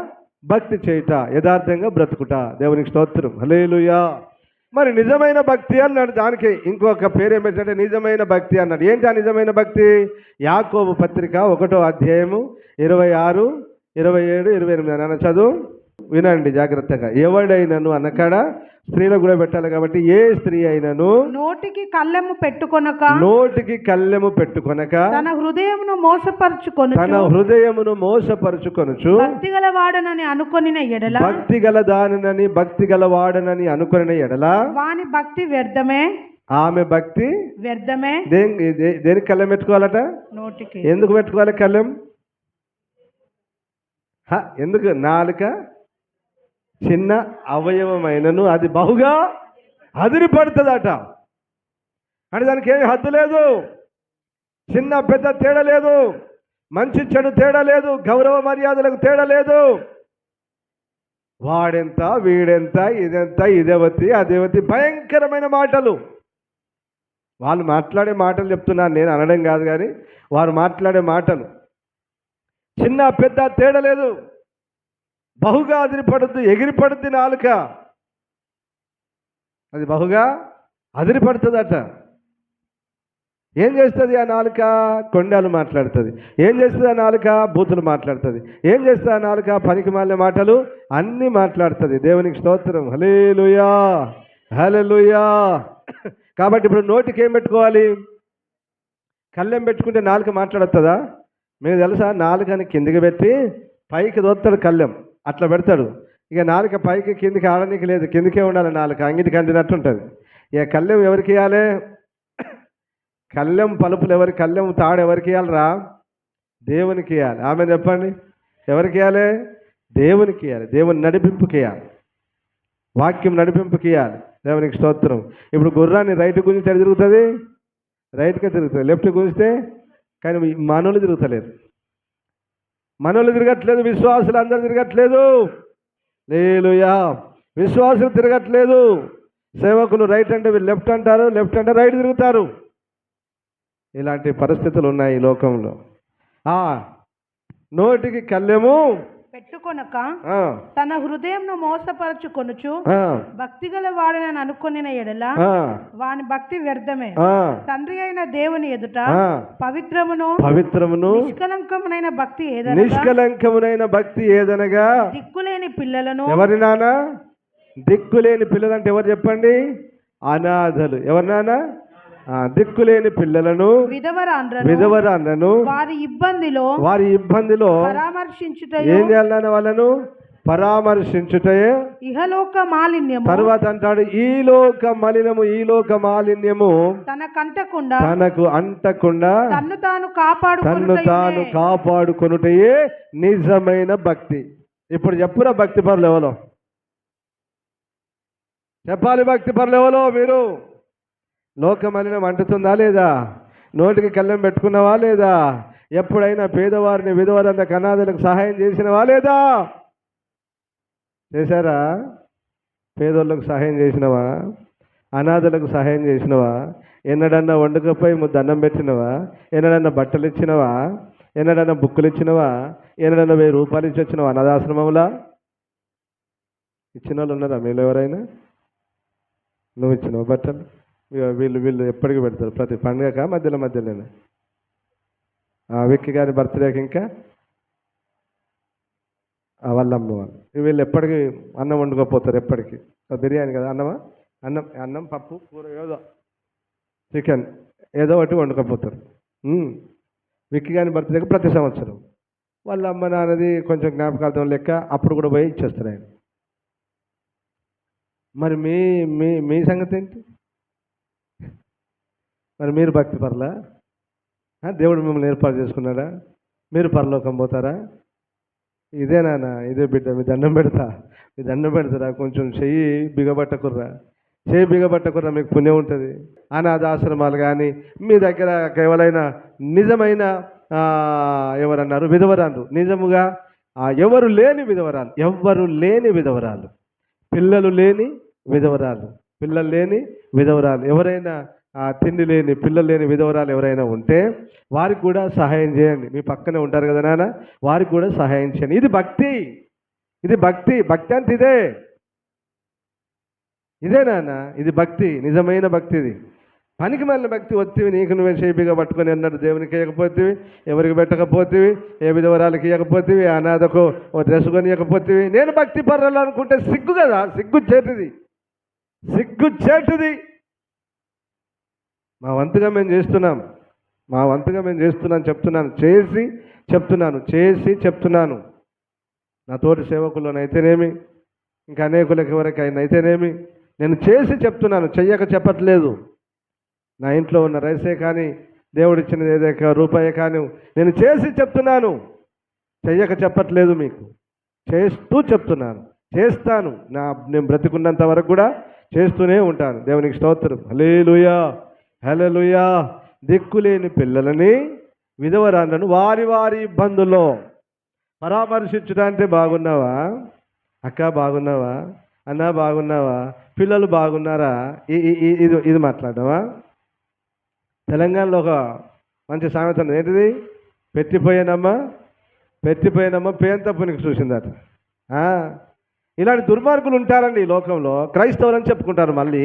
A: భక్తి చేయుట, యథార్థంగా బ్రతుకుట. దేవునికి స్తోత్రం, హల్లెలూయా. మరి నిజమైన భక్తి అన్నాడు. దానికి ఇంకొక పేరు ఏమిటంటే నిజమైన భక్తి అన్నాడు. ఏంటి ఆ నిజమైన భక్తి? యాకోబు పత్రిక 1వ అధ్యాయము 26, 27, 28 అన్న చదువు వినండి జాగ్రత్తగా. ఎవడైనను అన్నకాడ స్త్రీలకు కూడా పెట్టాలి కాబట్టి ఏ స్త్రీ అయినను
B: నోటికి కళ్ళెము పెట్టుకొనక తన హృదయమును మోసపరుచుకొనుచు భక్తిగల వాడనని అనుకొనిన ఎడల వాని భక్తి వ్యర్థమే,
A: ఆమె భక్తి
B: వ్యర్థమే.
A: దేనికి కళ్ళెం పెట్టుకోవాలట?
B: నోటికి.
A: ఎందుకు పెట్టుకోవాలి కళ్ళెం? ఎందుకు? నాలుక చిన్న అవయవమైనను అది బహుగా అదిరిపడుతుందట. అంటే దానికి ఏమి హద్దు లేదు, చిన్న పెద్ద తేడా లేదు, మంచి చెడు తేడా లేదు, గౌరవ మర్యాదలకు తేడా లేదు. వాడెంత, వీడెంత, ఇదెంత, ఇదేవతి, అదేవతి, భయంకరమైన మాటలు. వాళ్ళు మాట్లాడే మాటలు చెప్తున్నాను, నేను అనడం కాదు, కానీ వారు మాట్లాడే మాటలు చిన్న పెద్ద తేడా లేదు, బహుగా అదిరిపడుద్ది, ఎగిరిపడుద్ది నాలుక. అది బహుగా అదిరిపడుతుందట. ఏం చేస్తుంది ఆ నాలుక? కొండాలు మాట్లాడుతుంది. ఏం చేస్తుంది ఆ నాలుక? బూతులు మాట్లాడుతుంది. ఏం చేస్తుంది ఆ నాలుక? పనికి మాలిన మాటలు అన్నీ మాట్లాడుతుంది. దేవునికి స్తోత్రం. హల్లెలూయా, హల్లెలూయా. కాబట్టి ఇప్పుడు నోటికి ఏం పెట్టుకోవాలి? కళ్ళెం పెట్టుకుంటే నాలుక మాట్లాడుతుందా? మీకు తెలుసా, నాలుకని కిందికి పెట్టి పైకి దోస్తాడు కళ్ళెం, అట్లా పెడతాడు. ఇక నాలుక పైకి కిందికి ఆడడానికి లేదు, కిందికే ఉండాలి నాలుక, అంగిటికి అంటినట్టు ఉంటుంది. ఇక కళ్ళెం ఎవరికి ఇవ్వాలి? కళ్ళెం పలుపులు ఎవరికి, కళ్ళెం తాడు ఎవరికి ఇవ్వాలిరా? దేవునికి ఇవ్వాలి. ఆమె చెప్పండి, ఎవరికి ఇవ్వాలి? దేవునికి ఇవ్వాలి. దేవుని నడిపింపుకి ఇవ్వాలి, వాక్యం నడిపింపుకి ఇవ్వాలి. దేవునికి స్తోత్రం. ఇప్పుడు గుర్రాన్ని రైట్ గుంజితే ఎటు తిరుగుతుంది? రైట్గా తిరుగుతుంది. లెఫ్ట్ గుంజితే, కానీ మనోళ్ళు తిరుగుతలేరు, మనోళ్ళు తిరగట్లేదు, విశ్వాసులు అందరూ తిరగట్లేదు. హల్లెలూయా. విశ్వాసులు తిరగట్లేదు. సేవకులు రైట్ అంటే వీళ్ళు లెఫ్ట్ అంటారు, లెఫ్ట్ అంటే రైట్ తిరుగుతారు. ఇలాంటి పరిస్థితులు ఉన్నాయి ఈ లోకంలో. నోటికి కళ్ళెము
B: పెట్టుకొనక తన హృదయంను మోసపరచుకొనుచు భక్తి గల వాడనని అనుకొనిన ఎడల వాని భక్తి వ్యర్థమే. తండ్రి అయిన దేవుని ఎదుట పవిత్రమును నిష్కలంకమునైన భక్తి ఏదనగా దిక్కులేని పిల్లలను. ఎవరి నాన్న? దిక్కులేని పిల్లలు అంటే ఎవరు చెప్పండి? అనాథలు. ఎవరు నాన్న? దిక్కులేని పిల్లలను, విధవరాండ్రను వారి ఇబ్బందిలో పరామర్శించుట. ఏం చేయాలన్న వాళ్ళను? పరామర్శించుటయే ఇహలోక మాలిన్యము. తర్వాత అంటాడు, ఈ లోక మలినము, ఈ లోక మాలిన్యము తనకు అంటకుండా తన్ను తాను కాపాడుకొనుటయే నిజమైన భక్తి. ఇప్పుడు చెప్పురా భక్తి పరులు ఎవరో? చెప్పాలి, భక్తి పరులు ఎవరో? మీరు లోకమలినం అంటుతుందా లేదా? నోటికి కళ్ళెం పెట్టుకున్నావా లేదా? ఎప్పుడైనా పేదవారిని, విధవరాండ్రకు, అనాథలకు సహాయం చేసినవా లేదా? చేశారా? పేదోళ్ళకు సహాయం చేసినవా? అనాథలకు సహాయం చేసినవా? ఎన్నడన్నా వండుకపోయి ముద్ద అన్నం పెట్టినవా? ఎన్నడన్నా బట్టలు ఇచ్చినవా? ఎన్నడన్నా బుక్కులు ఇచ్చినవా? ఎన్నడన్నా 1000 రూపాయలు ఇచ్చి వచ్చినవా అనాథాశ్రమంలా? ఇచ్చిన వాళ్ళు ఉన్నారా మీలో ఎవరైనా? నువ్వు ఇచ్చినావు బట్టలు? వీళ్ళు ఎప్పటికీ పెడతారు, ప్రతి పండుగక మధ్యలోనే. విక్కి గారి బర్త్డేకి ఇంకా వాళ్ళమ్మ వాళ్ళు వీళ్ళు ఎప్పటికీ అన్నం వండుకోపోతారు. ఎప్పటికీ బిర్యానీ కదా, అన్నం పప్పు కూర, ఏదో చికెన్ ఏదో ఒకటి వండుకోపోతారు. విక్కి గారి బర్త్డేకి ప్రతి సంవత్సరం వాళ్ళ అమ్మ నాన్నది కొంచెం జ్ఞాపకార్థం లెక్క అప్పుడు కూడా పోయి ఇచ్చేస్తారు ఆయన. మరి మీ సంగతి ఏంటి? మరి మీరు భక్తి పర్లా? దేవుడు మిమ్మల్ని ఏర్పాటు చేసుకున్నాడా? మీరు పరలోకం పోతారా? ఇదే నాన్న, ఇదే బిడ్డ, మీ దండం పెడతారా? కొంచెం చెయ్యి బిగబట్టకుర్రా, మీకు పుణ్యం ఉంటుంది. అనాథాశ్రమాలు కానీ మీ దగ్గర కేవలైన నిజమైన ఎవరన్నారు? విధవరాలు. నిజముగా ఎవరు లేని విధవరాలు, పిల్లలు లేని విధవరాలు, ఎవరైనా తిండి లేని, పిల్లలు లేని విధవరాలు ఎవరైనా ఉంటే వారికి కూడా సహాయం చేయండి. మీ పక్కనే ఉంటారు కదా నాన్న, వారికి కూడా సహాయం చేయండి. ఇది భక్తి అంటే ఇదే నాన్న, ఇది భక్తి, నిజమైన భక్తి. ఇది పనికి మళ్ళీ భక్తి. వత్తివి నీకు నువ్వే చేపిగా పట్టుకొని అన్నాడు, దేవునికి ఇవ్వకపోతేవి, ఎవరికి పెట్టకపోతేవి, ఏ విధవరాలకి ఇవ్వకపోతేవి, అనాథకు ఓ డ్రెస్ కొని ఇవ్వకపోతేవి. నేను భక్తి పర్రాలు అనుకుంటే సిగ్గు కదా, సిగ్గుచేటిది. మా వంతుగా మేము చేస్తున్నాం, చెప్తున్నాను. నా తోటి సేవకుల్లోనైతేనేమి, ఇంకా అనేకులకి ఎవరికైనా అయితేనేమి, నేను చేసి చెప్తున్నాను, చెయ్యక చెప్పట్లేదు. నా ఇంట్లో ఉన్న రైసే కానీ, దేవుడిచ్చినది ఏదైనా రూపాయే కానీ నేను చేసి చెప్తున్నాను, చెయ్యక చెప్పట్లేదు. మీకు చేస్తూ చెప్తున్నాను,
A: చేస్తాను. నేను బ్రతికున్నంత వరకు కూడా చేస్తూనే ఉంటాను. దేవునికి స్తోత్రం. హల్లెలూయా, హల్లెలూయా. దిక్కులేని పిల్లలని, విధవరాళ్ళను వారి వారి ఇబ్బందుల్లో పరామర్శించడానికి బాగున్నావా అక్క, బాగున్నావా అన్న, బాగున్నావా, పిల్లలు బాగున్నారా, ఇది మాట్లాడవా? తెలంగాణలో ఒక మంచి సామెత ఉంది. ఏంటిది? పెట్టిపోయానమ్మా పేంత పునికి చూసిందట. ఇలాంటి దుర్మార్గులు ఉంటారండి ఈ లోకంలో. క్రైస్తవులు అని చెప్పుకుంటారు, మళ్ళీ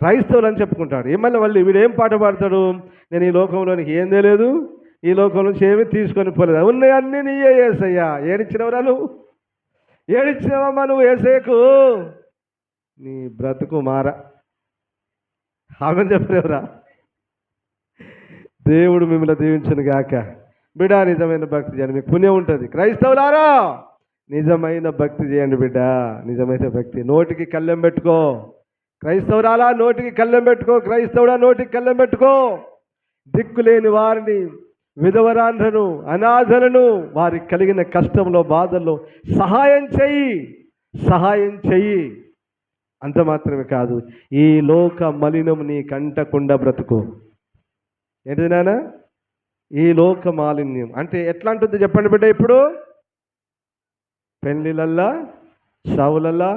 A: క్రైస్తవులు అని చెప్పుకుంటాడు. ఏమన్నా మళ్ళీ వీడు ఏం పాట పాడతాడు? నేను ఈ లోకంలోనికి ఏం తెలియదు, ఈ లోకం నుంచి ఏమీ తీసుకొని పోలేదు, ఉన్నాయి అన్నీ నీయే యేసయ్యా. ఏడిచ్చినవరా నువ్వు? ఏడిచ్చినవమ్మా నువ్వు యేసయ్యకు? నీ బ్రతుకు మారా. ఆమె చెప్పలేవురా. దేవుడు మిమ్మల్ని దీవించను గాక. బిడ్డ, నిజమైన భక్తి చేయండి, మీకు పుణ్యం ఉంటుంది. క్రైస్తవులారా, నిజమైన భక్తి చేయండి బిడ్డ, నిజమైన భక్తి. నోటికి కళ్ళెం పెట్టుకో. క్రైస్తవురాలా, నోటికి కళ్ళెం పెట్టుకో. క్రైస్తవుడా, నోటికి కళ్ళెం పెట్టుకో. దిక్కులేని వారిని, విధవరాండ్రను, అనాథలను, వారికి కలిగిన కష్టంలో, బాధల్లో సహాయం చెయ్యి. అంత మాత్రమే కాదు, ఈ లోక మలినం నీ కంటకుండా బ్రతుకు. ఏంటిది నాన్న? ఈ లోక మాలిన్యం అంటే ఎట్లా ఉంటుంది చెప్పండి బిడ్డ? ఇప్పుడు పెళ్ళిళ్ళల్లా, సవులల్లా,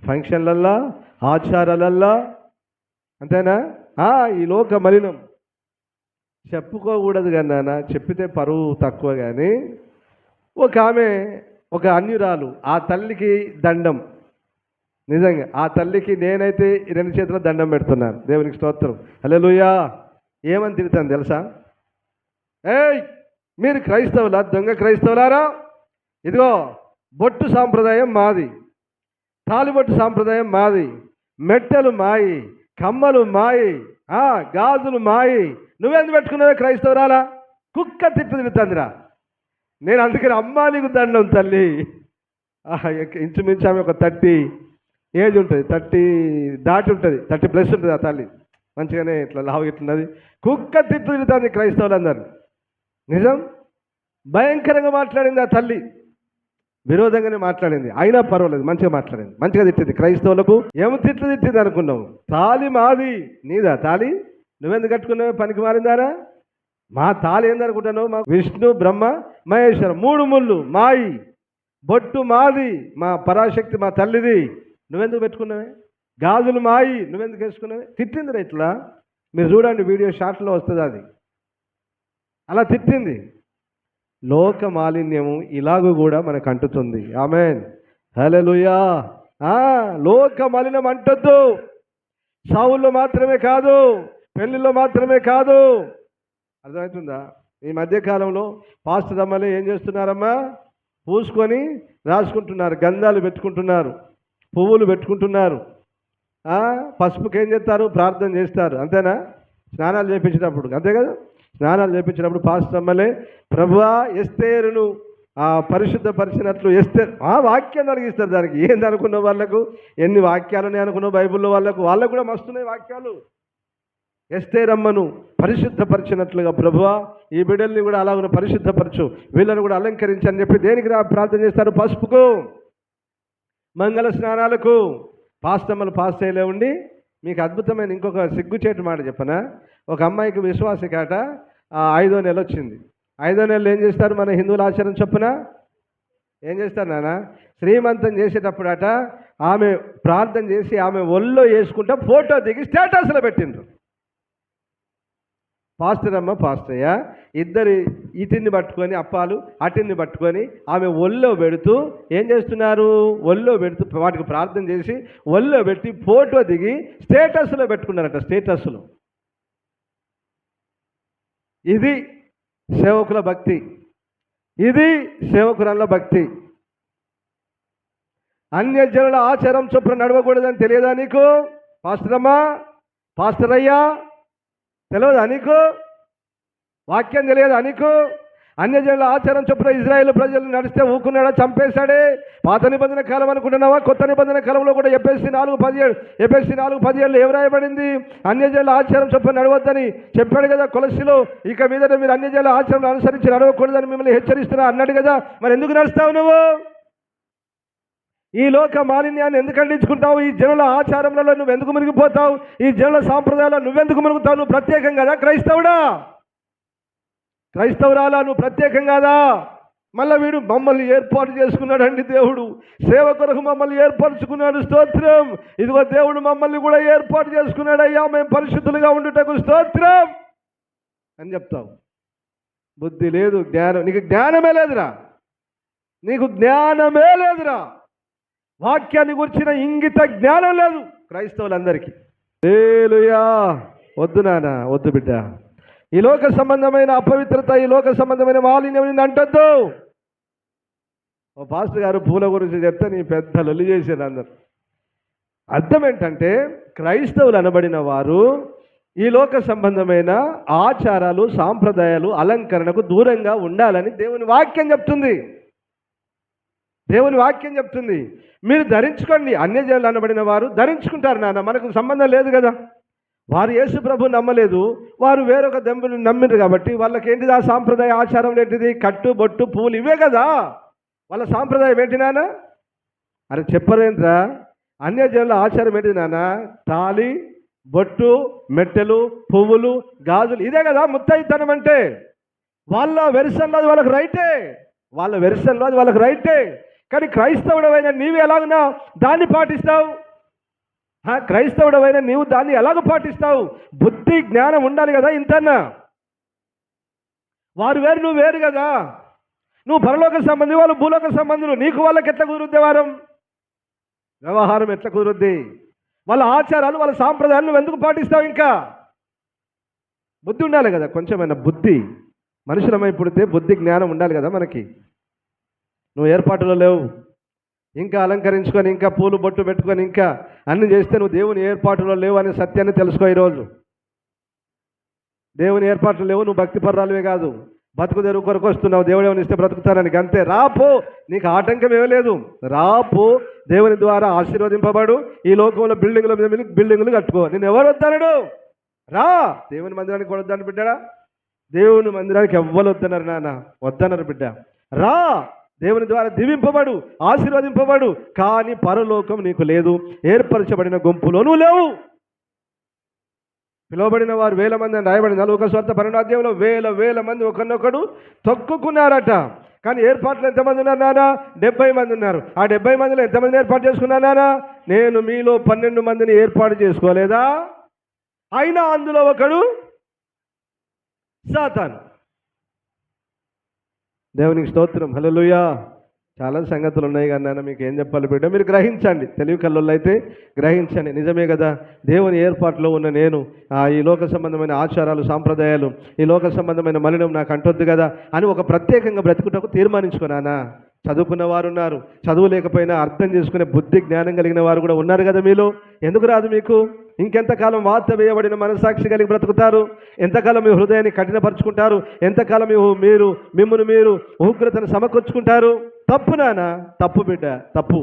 A: ఫంక్షన్లల్లా, ఆచారాలల్లా, అంతేనా? ఈ లోక మలినం చెప్పుకోకూడదు కానీ నాన్న, చెప్పితే పరువు తక్కువ. కానీ ఒక అన్యురాలు, ఆ తల్లికి దండం. నిజంగా ఆ తల్లికి నేనైతే 2 చేతుల దండం పెడుతున్నాను. దేవునికి స్తోత్రం. హల్లెలూయా. ఏమని తిడతాను తెలుసా? మీరు క్రైస్తవులా? దొంగ క్రైస్తవులారా, ఇదిగో బొట్టు సాంప్రదాయం మాది, తాలిబొట్టు సాంప్రదాయం మాది, మెట్టెలు మాయి, కమ్మలు మాయి, గాజులు మాయి, నువ్వెందుకు పెట్టుకున్నావే క్రైస్తవురాలా? కుక్క తిడుతుందిరా. నేను అందుకని అమ్మా నీకు దండం తల్లి. ఇంచుమించు ఆమె ఒక 30 ఏజ్ ఉంటుంది, 30 దాటి ఉంటుంది, 30+ ఉంటుంది. ఆ తల్లి మంచిగానే ఇట్లా లావు ఇట్లున్నది. కుక్క తిడుతుంది క్రైస్తవులందరూ. నిజం, భయంకరంగా మాట్లాడింది ఆ తల్లి, విరోధంగానే మాట్లాడింది. అయినా పర్వాలేదు, మంచిగా మాట్లాడింది, మంచిగా తిట్టింది. క్రైస్తవులకు ఏమి తిట్టింది అనుకున్నావు? తాలి మాది, నీదా తాలి? నువ్వెందుకు కట్టుకున్నావు? పనికి మారిందారా? మా తాలి ఏందనుకుంటున్నావు? మా విష్ణు, బ్రహ్మ, మహేశ్వరం 3 ముళ్ళు మాయి. బొట్టు మాది, మా పరాశక్తి మా తల్లిది, నువ్వెందుకు పెట్టుకున్నావే? గాజులు మాయి, నువ్వెందుకు వేసుకున్నావే? తిట్టిందిరా ఇట్లా. మీరు చూడండి, వీడియో షార్ట్లో వస్తుంది అది. అలా తిట్టింది. లోక మాలిన్యము ఇలాగూ కూడా మనకు అంటుతుంది. ఆమేన్, హల్లెలూయా. లోక మాలిన్యం అంటొద్దు. సావుల్లో మాత్రమే కాదు, పెళ్ళిలో మాత్రమే కాదు. అర్థమవుతుందా? ఈ మధ్యకాలంలో పాస్టర్ అమ్మలే ఏం చేస్తున్నారమ్మా? పూసుకొని రాసుకుంటున్నారు, గంధాలు పెట్టుకుంటున్నారు, పువ్వులు పెట్టుకుంటున్నారు. పసుపుకి ఏం చేస్తారు? ప్రార్థన చేస్తారు. అంతేనా? స్నానాలు చేయించినప్పుడు, అంతే కదా? స్నానాలు చేయించినప్పుడు పాస్టర్ అమ్మలే ప్రభువా ఎస్తేరును పరిశుద్ధపరిచినట్లు ఎస్తేరు వాక్యం కలిగిస్తారు. దానికి ఏంది అనుకున్న వాళ్ళకు ఎన్ని వాక్యాలని అనుకున్న బైబిల్లో వాళ్ళకు కూడా మస్తున్నాయి వాక్యాలు. ఎస్తేరమ్మను పరిశుద్ధపరిచినట్లుగా ప్రభువా ఈ బిడ్డల్ని కూడా అలాగ పరిశుద్ధపరచు, వీళ్ళని కూడా అలంకరించి అని చెప్పి దేనికి ప్రార్థన చేస్తారు? పసుపుకు, మంగళ స్నానాలకు. పాస్తమ్మలు పాస్ చేయలే ఉండి మీకు అద్భుతమైన ఇంకొక సిగ్గుచేటు మాట చెప్పనా? ఒక అమ్మాయికి విశ్వాసికాట 5వ నెల వచ్చింది. 5వ నెలలో ఏం చేస్తారు? మన హిందువుల ఆచారం చొప్పున ఏం చేస్తారు నాన్న? శ్రీమంతం చేసేటప్పుడట ఆమె ప్రార్థన చేసి ఆమె ఒళ్ళో వేసుకుంటా ఫోటో దిగి స్టేటస్లో పెట్టిండ్రు. పాస్టర్ అమ్మ, పాస్టయ్య ఇద్దరు ఇటిని పట్టుకొని, అప్పాలు అటిని పట్టుకొని ఆమె ఒళ్ళో పెడుతూ ఏం చేస్తున్నారు? ఒళ్ళో పెడుతూ వాటికి ప్రార్థన చేసి ఒళ్ళో పెట్టి ఫోటో దిగి స్టేటస్లో పెట్టుకున్నారట. స్టేటస్లో. ఇది సేవకుల భక్తి, ఇది సేవకురాళ్ళ భక్తి. అన్యజనుల ఆచారం చొప్పున నడవకూడదని తెలియదా నీకు? పాస్టర్ అమ్మా, పాస్టర్ అయ్యా, తెలియదా నీకు? వాక్యం తెలియదా నీకు? అన్యజనుల ఆచారం చొప్పున ఇజ్రాయేల్ ప్రజలు నడిస్తే ఊకున్నాడా? చంపేశాడే. పాత నిబంధన కాలం అనుకుంటున్నావా? కొత్త నిబంధన కాలంలో కూడా ఎఫెసీ 4:17 ఏం రాయబడింది? అన్యజనుల ఆచారం చొప్పున నడవద్దని చెప్పాడు కదా కొలస్సీలో. ఇక మీదట మీరు అన్యజనుల ఆచారం అనుసరించి నడవకూడదని మిమ్మల్ని హెచ్చరిస్తున్నా అన్నాడు కదా. మరి ఎందుకు నడుస్తావు నువ్వు? ఈ లోక మాలిన్యాన్ని ఎందుకు ఖండించుకుంటావు? ఈ జనుల ఆచారములలో నువ్వు ఎందుకు మునిగిపోతావు? ఈ జనుల సాంప్రదాయాల్లో నువ్వెందుకు మునుగుతావు? నువ్వు ప్రత్యేకం కదా క్రైస్తవుడా? క్రైస్తవురాలా నువ్వు ప్రత్యేకం కాదా? మళ్ళీ వీడు మమ్మల్ని ఏర్పాటు చేసుకున్నాడండి దేవుడు, సేవ కొరకు మమ్మల్ని ఏర్పరచుకున్నాడు, స్తోత్రం. ఇదిగో దేవుడు మమ్మల్ని కూడా ఏర్పాటు చేసుకున్నాడు, అయ్యా మేము పరిశుద్ధులుగా ఉండుటకు స్తోత్రం అని చెప్తావు. బుద్ధి లేదు, జ్ఞానం, నీకు జ్ఞానమే లేదురా, నీకు జ్ఞానమే లేదురా. వాక్యాన్ని గురించిన ఇంగిత జ్ఞానం లేదు క్రైస్తవులందరికీ. హల్లెలూయా. వద్దు నాన్న, వద్దు బిడ్డ. ఈ లోక సంబంధమైన అపవిత్రత, ఈ లోక సంబంధమైన మాలిన్యం నిన్ను అంటొద్దు. ఓ పాస్టర్ గారు పూల గురించి చెప్తే నీ పెద్ద లొల్లి చేశారు అందరు. అర్థం ఏంటంటే క్రైస్తవులు అనబడిన వారు ఈ లోక సంబంధమైన ఆచారాలు, సాంప్రదాయాలు, అలంకరణకు దూరంగా ఉండాలని దేవుని వాక్యం చెప్తుంది. దేవుని వాక్యం చెప్తుంది. మీరు ధరించుకోండి. అన్యజనులు అనబడిన వారు ధరించుకుంటారు నాన్న, మనకు సంబంధం లేదు కదా. వారు యేసు ప్రభు నమ్మలేదు, వారు వేరొక దెంబులు నమ్మిరు కాబట్టి వాళ్ళకి ఏంటిది? ఆ సాంప్రదాయ ఆచారం ఏంటిది? కట్టు, బొట్టు, పువ్వులు, ఇవే కదా వాళ్ళ సాంప్రదాయం. ఏంటి నాన్న? అని చెప్పరేంట్రా? అన్యజనుల ఆచారం ఏంటిది నాన్న? తాళి, బొట్టు, మెట్టెలు, పువ్వులు, గాజులు, ఇదే కదా ముత్తైతనం అంటే. వాళ్ళ వెర్షన్లో అది వాళ్ళకి రైటే, వాళ్ళ వెర్షన్లో అది వాళ్ళకి రైటే. కానీ క్రైస్తవుడమైన నీవు ఎలాగున్నా దాన్ని పాటిస్తావు? క్రైస్తవుడమైన నీవు దాన్ని ఎలాగ పాటిస్తావు? బుద్ధి జ్ఞానం ఉండాలి కదా ఇంతన్నా. వారు వేరు, నువ్వు వేరు కదా. నువ్వు పరలోక సంబంధి, వాళ్ళు భూలోక సంబంధులు. నీకు వాళ్ళకి ఎట్లా కుదురుద్ది వ్యవహారం ఎట్లా కుదురుద్ది? వాళ్ళ ఆచారాలు, వాళ్ళ సాంప్రదాయాలు నువ్వు ఎందుకు పాటిస్తావు? ఇంకా బుద్ధి ఉండాలి కదా, కొంచెమైనా బుద్ధి. మనుషులమై పుడితే బుద్ధి జ్ఞానం ఉండాలి కదా మనకి. నువ్వు ఏర్పాటులో లేవు, ఇంకా అలంకరించుకొని, ఇంకా పూలు బొట్టు పెట్టుకొని, ఇంకా అన్ని చేస్తే నువ్వు దేవుని ఏర్పాటులో లేవు అనే సత్యాన్ని తెలుసుకో. ఈరోజు దేవుని ఏర్పాట్లు లేవు, నువ్వు భక్తి పర్రాలువే కాదు, బతుకు తెరువు కొరకు వస్తున్నావు. దేవుడు ఏమని ఇస్తే బ్రతుకుతానని, అంతే. రాపో, నీకు ఆటంకం ఏమీ లేదు. రాపో, దేవుని ద్వారా ఆశీర్వదింపబడు. ఈ లోకంలో బిల్డింగుల మీద బిల్డింగులు కట్టుకో. నేను ఎవరు వద్దనడు? రా. దేవుని మందిరానికి కూడా వద్దని బిడ్డా? దేవుని మందిరానికి ఎవ్వరు వద్దన్నారు నాన్న, వద్దన్నారు బిడ్డ. రా, దేవుని ద్వారా దీవింపబడు, ఆశీర్వదింపబడు. కానీ పరలోకం నీకు లేదు, ఏర్పరచబడిన గుంపులో నువ్వు లేవు. పిలువబడిన వారు 1000 మంది అని రాయబడింది. లూకా సువార్త 12వ అధ్యాయంలో వేల మంది ఒకరినొకడు తొక్కుకున్నారట. కానీ ఏర్పాట్లు ఎంతమంది ఉన్నారు నాన్న? 70 మంది ఉన్నారు. ఆ 70 మందిలో ఎంతమందిని ఏర్పాటు చేసుకున్నారు నాన్న? నేను మీలో 12 మందిని ఏర్పాటు చేసుకోలేదా? అయినా అందులో ఒకడు సాతాను. దేవునికి స్తోత్రం. హల్లెలూయా. చాలా సంగతులు ఉన్నాయి కానీ నాన్న మీకు ఏం చెప్పాలి బిడ్డ? మీరు గ్రహించండి, తెలివి కళ్ళల్లో అయితే గ్రహించండి. నిజమే కదా, దేవుని ఏర్పాటులో ఉన్న నేను ఈ లోక సంబంధమైన ఆచారాలు, సాంప్రదాయాలు, ఈ లోక సంబంధమైన మలినం నాకు అంటొద్దు కదా అని ఒక ప్రత్యేకంగా బ్రతుకుటకు తీర్మానించుకున్నానా? చదువుకున్న వారు ఉన్నారు, చదువు లేకపోయినా అర్థం చేసుకునే బుద్ధి జ్ఞానం కలిగిన వారు కూడా ఉన్నారు కదా మీలో. ఎందుకు రాదు మీకు? ఇంకెంతకాలం వాత వేయబడిన మనసాక్షి కలిగి బ్రతుకుతారు? ఎంతకాలం మీ హృదయాన్ని కఠినపరుచుకుంటారు? ఎంతకాలం మిమ్మల్ని మీరు ఉగ్రతను సమకూర్చుకుంటారు? తప్పు నాన్న, తప్పు బిడ్డ, తప్పు.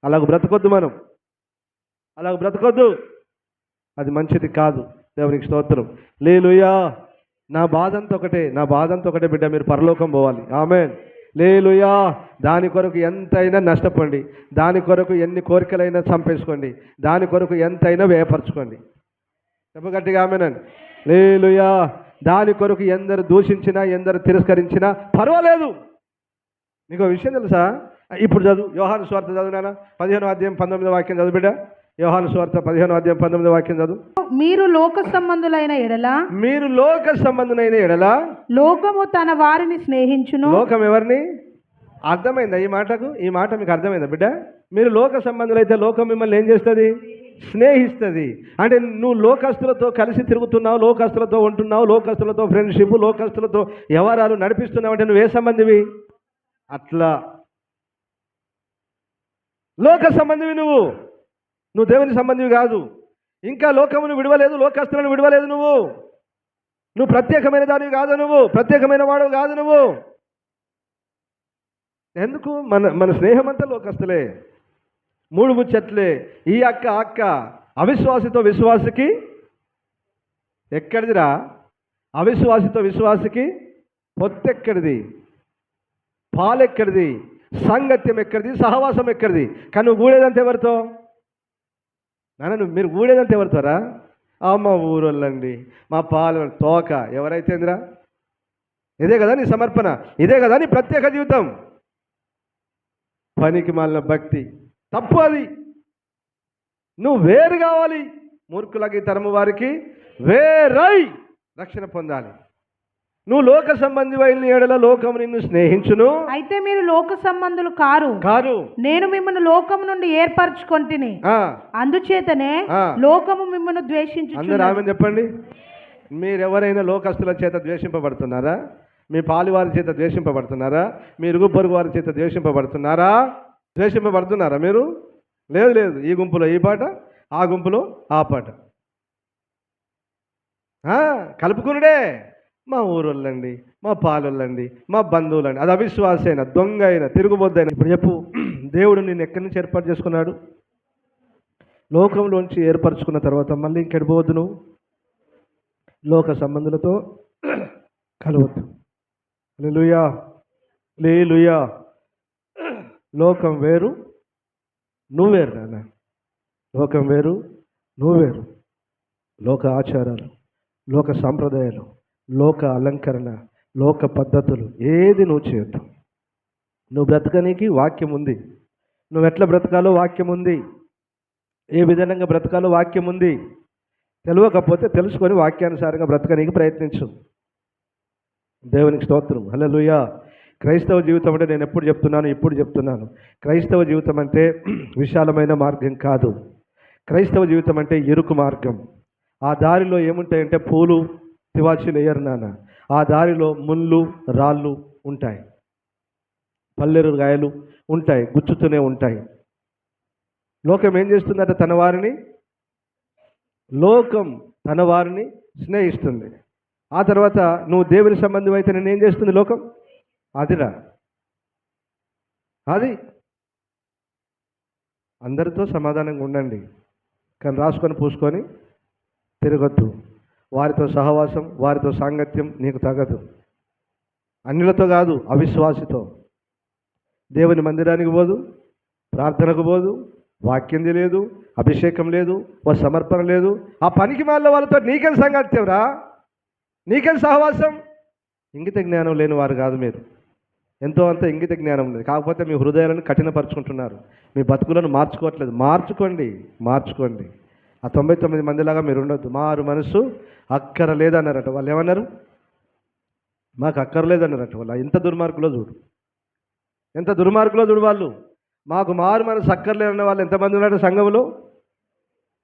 A: అలాగ బ్రతకొద్దు, మనం అలాగ బ్రతకొద్దు, అది మంచిది కాదు. దేవునికి స్తోత్రం. హల్లెలూయా. నా బాధంతా ఒకటే బిడ్డ, మీరు పరలోకం పోవాలి. ఆమేన్. హల్లెలూయా. దాని కొరకు ఎంతైనా నష్టపోండి, దాని కొరకు ఎన్ని కోరికలైనా చంపేసుకోండి, దాని కొరకు ఎంతైనా వ్యయపరచుకోండి. చెప్పు గట్టిగా ఆమేనండి. హల్లెలూయా. దాని కొరకు ఎందరు దూషించినా, ఎందరు తిరస్కరించినా పర్వాలేదు. నీకు విషయం తెలుసా? ఇప్పుడు చదువు, యోహాను సువార్త చదువు నాన్న, 15వ అధ్యాయం 19వ వాక్యం చదువు బిడ్డ. యోహాను సువార్త 15వ అధ్యాయం 19వ వాక్యం చదువు.
B: మీరు లోక సంబంధులైన ఎడల లోకము తన వారిని స్నేహించును.
A: లోకం ఎవరిని? అర్థమైందా ఈ మాటకు? ఈ మాట మీకు అర్థమైందా బిడ్డ? మీరు లోక సంబంధులైతే లోకం మిమ్మల్ని ఏం చేస్తుంది? స్నేహిస్తుంది. అంటే నువ్వు లోకస్తులతో కలిసి తిరుగుతున్నావు, లోకస్తులతో ఉంటున్నావు, లోకస్తులతో ఫ్రెండ్షిప్, లోకస్తులతో వ్యవహారాలు నడిపిస్తున్నావు అంటే నువ్వు ఏ సంబంధివి? అట్లా లోక సంబంధివి నువ్వు దేవుని సంబంధివి కాదు. ఇంకా లోకమును విడవలేదు, లోకస్తులను విడవలేదు. నువ్వు ప్రత్యేకమైన దానివి కాదు, నువ్వు ప్రత్యేకమైన వాడు కాదు. నువ్వు ఎందుకు? మన స్నేహం అంతా లోకస్తులే, మూడు ముచ్చట్లే. ఈ అక్క అవిశ్వాసితో విశ్వాసికి ఎక్కడిదిరా? అవిశ్వాసితో విశ్వాసికి పొత్తెక్కడిది? పాలెక్కడిది? సాంగత్యం ఎక్కడిది, సహవాసం ఎక్కడిది? కానీ నువ్వు కూడేదంతా ఎవరితో? మీరు కూడేదంతా ఎవరితోరా? మా ఊరోళ్ళండి, మా పాలు తోక, ఎవరైతేందిరా? ఇదే కదా నీ సమర్పణ, ఇదే కదా నీ ప్రత్యేక జీవితం. పనికి మాలిన భక్తి తప్పు. అది నువ్వు వేరు కావాలి. మూర్ఖులకి తరము వారికి వేరై రక్షణ పొందాలి. నువ్వు లోక సంబంధి అయిన ఎడల లోకము నిన్ను స్నేహించును.
B: అయితే మీరు లోక సంబంధులు కారు, నేను మిమ్మల్ని లోకము నుండి ఏర్పరచుకొంటిని, అందుచేతనే లోకము మిమ్మల్ని ద్వేషించు.
A: అందరూ ఆమె చెప్పండి. మీరెవరైనా లోకస్తుల చేత ద్వేషింపబడుతున్నారా? మీ పాలివారి చేత ద్వేషింపబడుతున్నారా? మీ ఇరుగు పొరుగు వారి చేత ద్వేషింపబడుతున్నారా? ద్వేషింపబడుతున్నారా మీరు? లేదు లేదు. ఈ గుంపులో ఈ పాట, ఆ గుంపులో ఆ పాట. కలుపుకునుడే. మా ఊరోళ్ళండి, మా పాలోళ్ళండి, మా బంధువులండి. అది అవిశ్వాస అయినా, దొంగ అయినా, తిరుగుబొద్దైనా. ఇప్పుడు చెప్పు, దేవుడు నిన్ను ఎక్కడి నుంచి ఏర్పాటు చేసుకున్నాడు? లోకంలోంచి ఏర్పరచుకున్న తర్వాత మళ్ళీ ఇంకెడిపోవద్దు. నువ్వు లోక సంబంధులతో కలవద్దు. హల్లెలూయా, హల్లెలూయా. లోకం వేరు, నువ్వు వేరు నాన్న. లోకం వేరు, నువ్వు వేరు. లోక ఆచారాలు, లోక సాంప్రదాయాలు, లోక అలంకరణ, లోక పద్ధతులు ఏది నువ్వు చేయొద్దు. నువ్వు బ్రతకనికి వాక్యం ఉంది. నువ్వు ఎట్లా బ్రతకాలో వాక్యం ఉంది. ఏ విధంగా బ్రతకాలో వాక్యం ఉంది. తెలియకపోతే తెలుసుకొని వాక్యానుసారంగా బ్రతకనికి ప్రయత్నించు. దేవునికి స్తోత్రం. హల్లెలూయా. క్రైస్తవ జీవితం అంటే నేను ఎప్పుడు చెప్తున్నాను, ఇప్పుడు చెప్తున్నాను. క్రైస్తవ జీవితం అంటే విశాలమైన మార్గం కాదు. క్రైస్తవ జీవితం అంటే ఇరుకు మార్గం. ఆ దారిలో ఏముంటాయంటే పూలు తివాచీలు వేయరు నాన్న. ఆ దారిలో ముళ్ళు రాళ్ళు ఉంటాయి, పల్లెరు గాయలు ఉంటాయి, గుచ్చుతూనే ఉంటాయి. లోకం ఏం చేస్తుందంటే లోకం తన వారిని స్నేహిస్తుంది. ఆ తర్వాత నువ్వు దేవుని సంబంధం అయితే నేను ఏం చేస్తుంది లోకం? అదిరా, అది. అందరితో సమాధానంగా ఉండండి, కానీ రాసుకొని పూసుకొని తిరగద్దు. వారితో సహవాసం, వారితో సాంగత్యం నీకు తగదు. అన్యులతో కాదు, అవిశ్వాసితో. దేవుని మందిరానికి పోదు, ప్రార్థనకు పోదు, వాక్యం తెలియదు, అభిషేకం లేదు, ఓ సమర్పణ లేదు. ఆ పనికి మాలిన వాళ్ళతో నీకేం సాంగత్యం రా? నీకేం సహవాసం? ఇంగిత జ్ఞానం లేని వారు కాదు మీరు. ఎంతో అంత ఇంగిత జ్ఞానం ఉంది, కాకపోతే మీ హృదయాలను కఠినపరుచుకుంటున్నారు. మీ బతుకులను మార్చుకోవట్లేదు. మార్చుకోండి. ఆ 99 మందిలాగా మీరు ఉండొద్దు. మారు మనసు అక్కర లేదన్నారట వాళ్ళు. ఏమన్నారు? మాకు అక్కర్లేదన్నారట వాళ్ళు. ఎంత దుర్మార్గులో చూడు వాళ్ళు. మాకు మారు మనసు అక్కర్లేదన్న వాళ్ళు ఎంతమంది ఉన్నాడు సంఘంలో?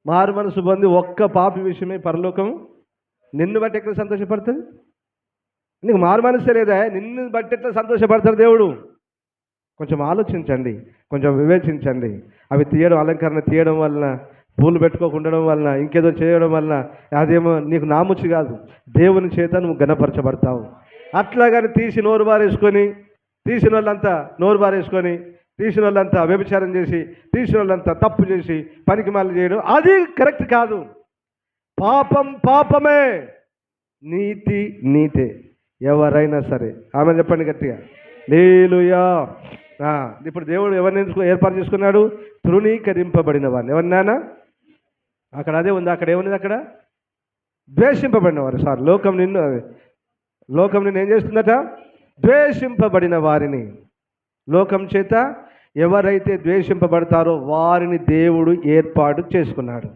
A: మారు మనసు పొంది ఒక్క పాపి విషయమే పరలోకం నిన్ను బట్టి ఎక్కడ సంతోషపడుతుంది? నీకు మారు మనసే లేదా? నిన్ను బట్టి ఎట్లా సంతోషపడతాడు దేవుడు? కొంచెం ఆలోచించండి, కొంచెం వివేచించండి. అవి అలంకరణ తీయడం వలన, పూలు పెట్టుకోకుండడం వలన, ఇంకేదో చేయడం వలన అదేమో నీకు నాముచ్చి కాదు, దేవుని చేత నువ్వు గణపరచబడతావు. అట్లాగని తీసిన వాళ్ళంతా వ్యభిచారం చేసి, తీసిన వాళ్ళంతా తప్పు చేసి, పనికి మాలి చేయడం అది కరెక్ట్ కాదు. పాపమే, నీతే. ఎవరైనా సరే ఆమె చెప్పండి గట్టిగా, హల్లెలూయా. ఇప్పుడు దేవుడు ఎవరిని ఏర్పాటు చేసుకున్నాడు? తృణీకరింపబడిన వారిని. ఎవరినానా? అక్కడ అదే ఉంది. అక్కడ ఏమున్నది? అక్కడ ద్వేషింపబడిన వారు. లోకం నిన్ను ఏం చేస్తుందట? ద్వేషింపబడిన వారిని. లోకం చేత ఎవరైతే ద్వేషింపబడతారో వారిని దేవుడు ఏర్పాటు చేసుకున్నాడు.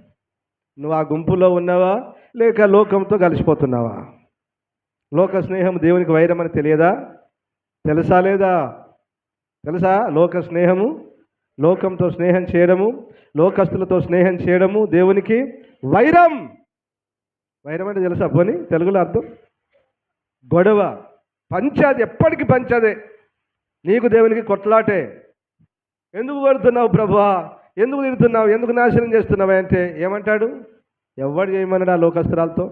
A: నువ్వు ఆ గుంపులో ఉన్నావా, లేక లోకంతో కలిసిపోతున్నావా? లోక స్నేహం దేవునికి వైరం అని తెలియదా? తెలుసా లేదా? తెలుసా? లోక స్నేహము, లోకంతో స్నేహం చేయడము, లోకస్తులతో స్నేహం చేయడము దేవునికి వైరం. అంటే తెలుసా? పోనీ తెలుగులో అర్థం గొడవ, పంచాది. ఎప్పటికీ పంచాదే. నీకు దేవునికి కొట్లాటే. ఎందుకు కొడుతున్నావు ప్రభువా, ఎందుకు తిడుతున్నావు, ఎందుకు నాశనం చేస్తున్నావు అంటే ఏమంటాడు? ఎవడు చేయమన్నాడు? ఆ లోకస్తురాలతో,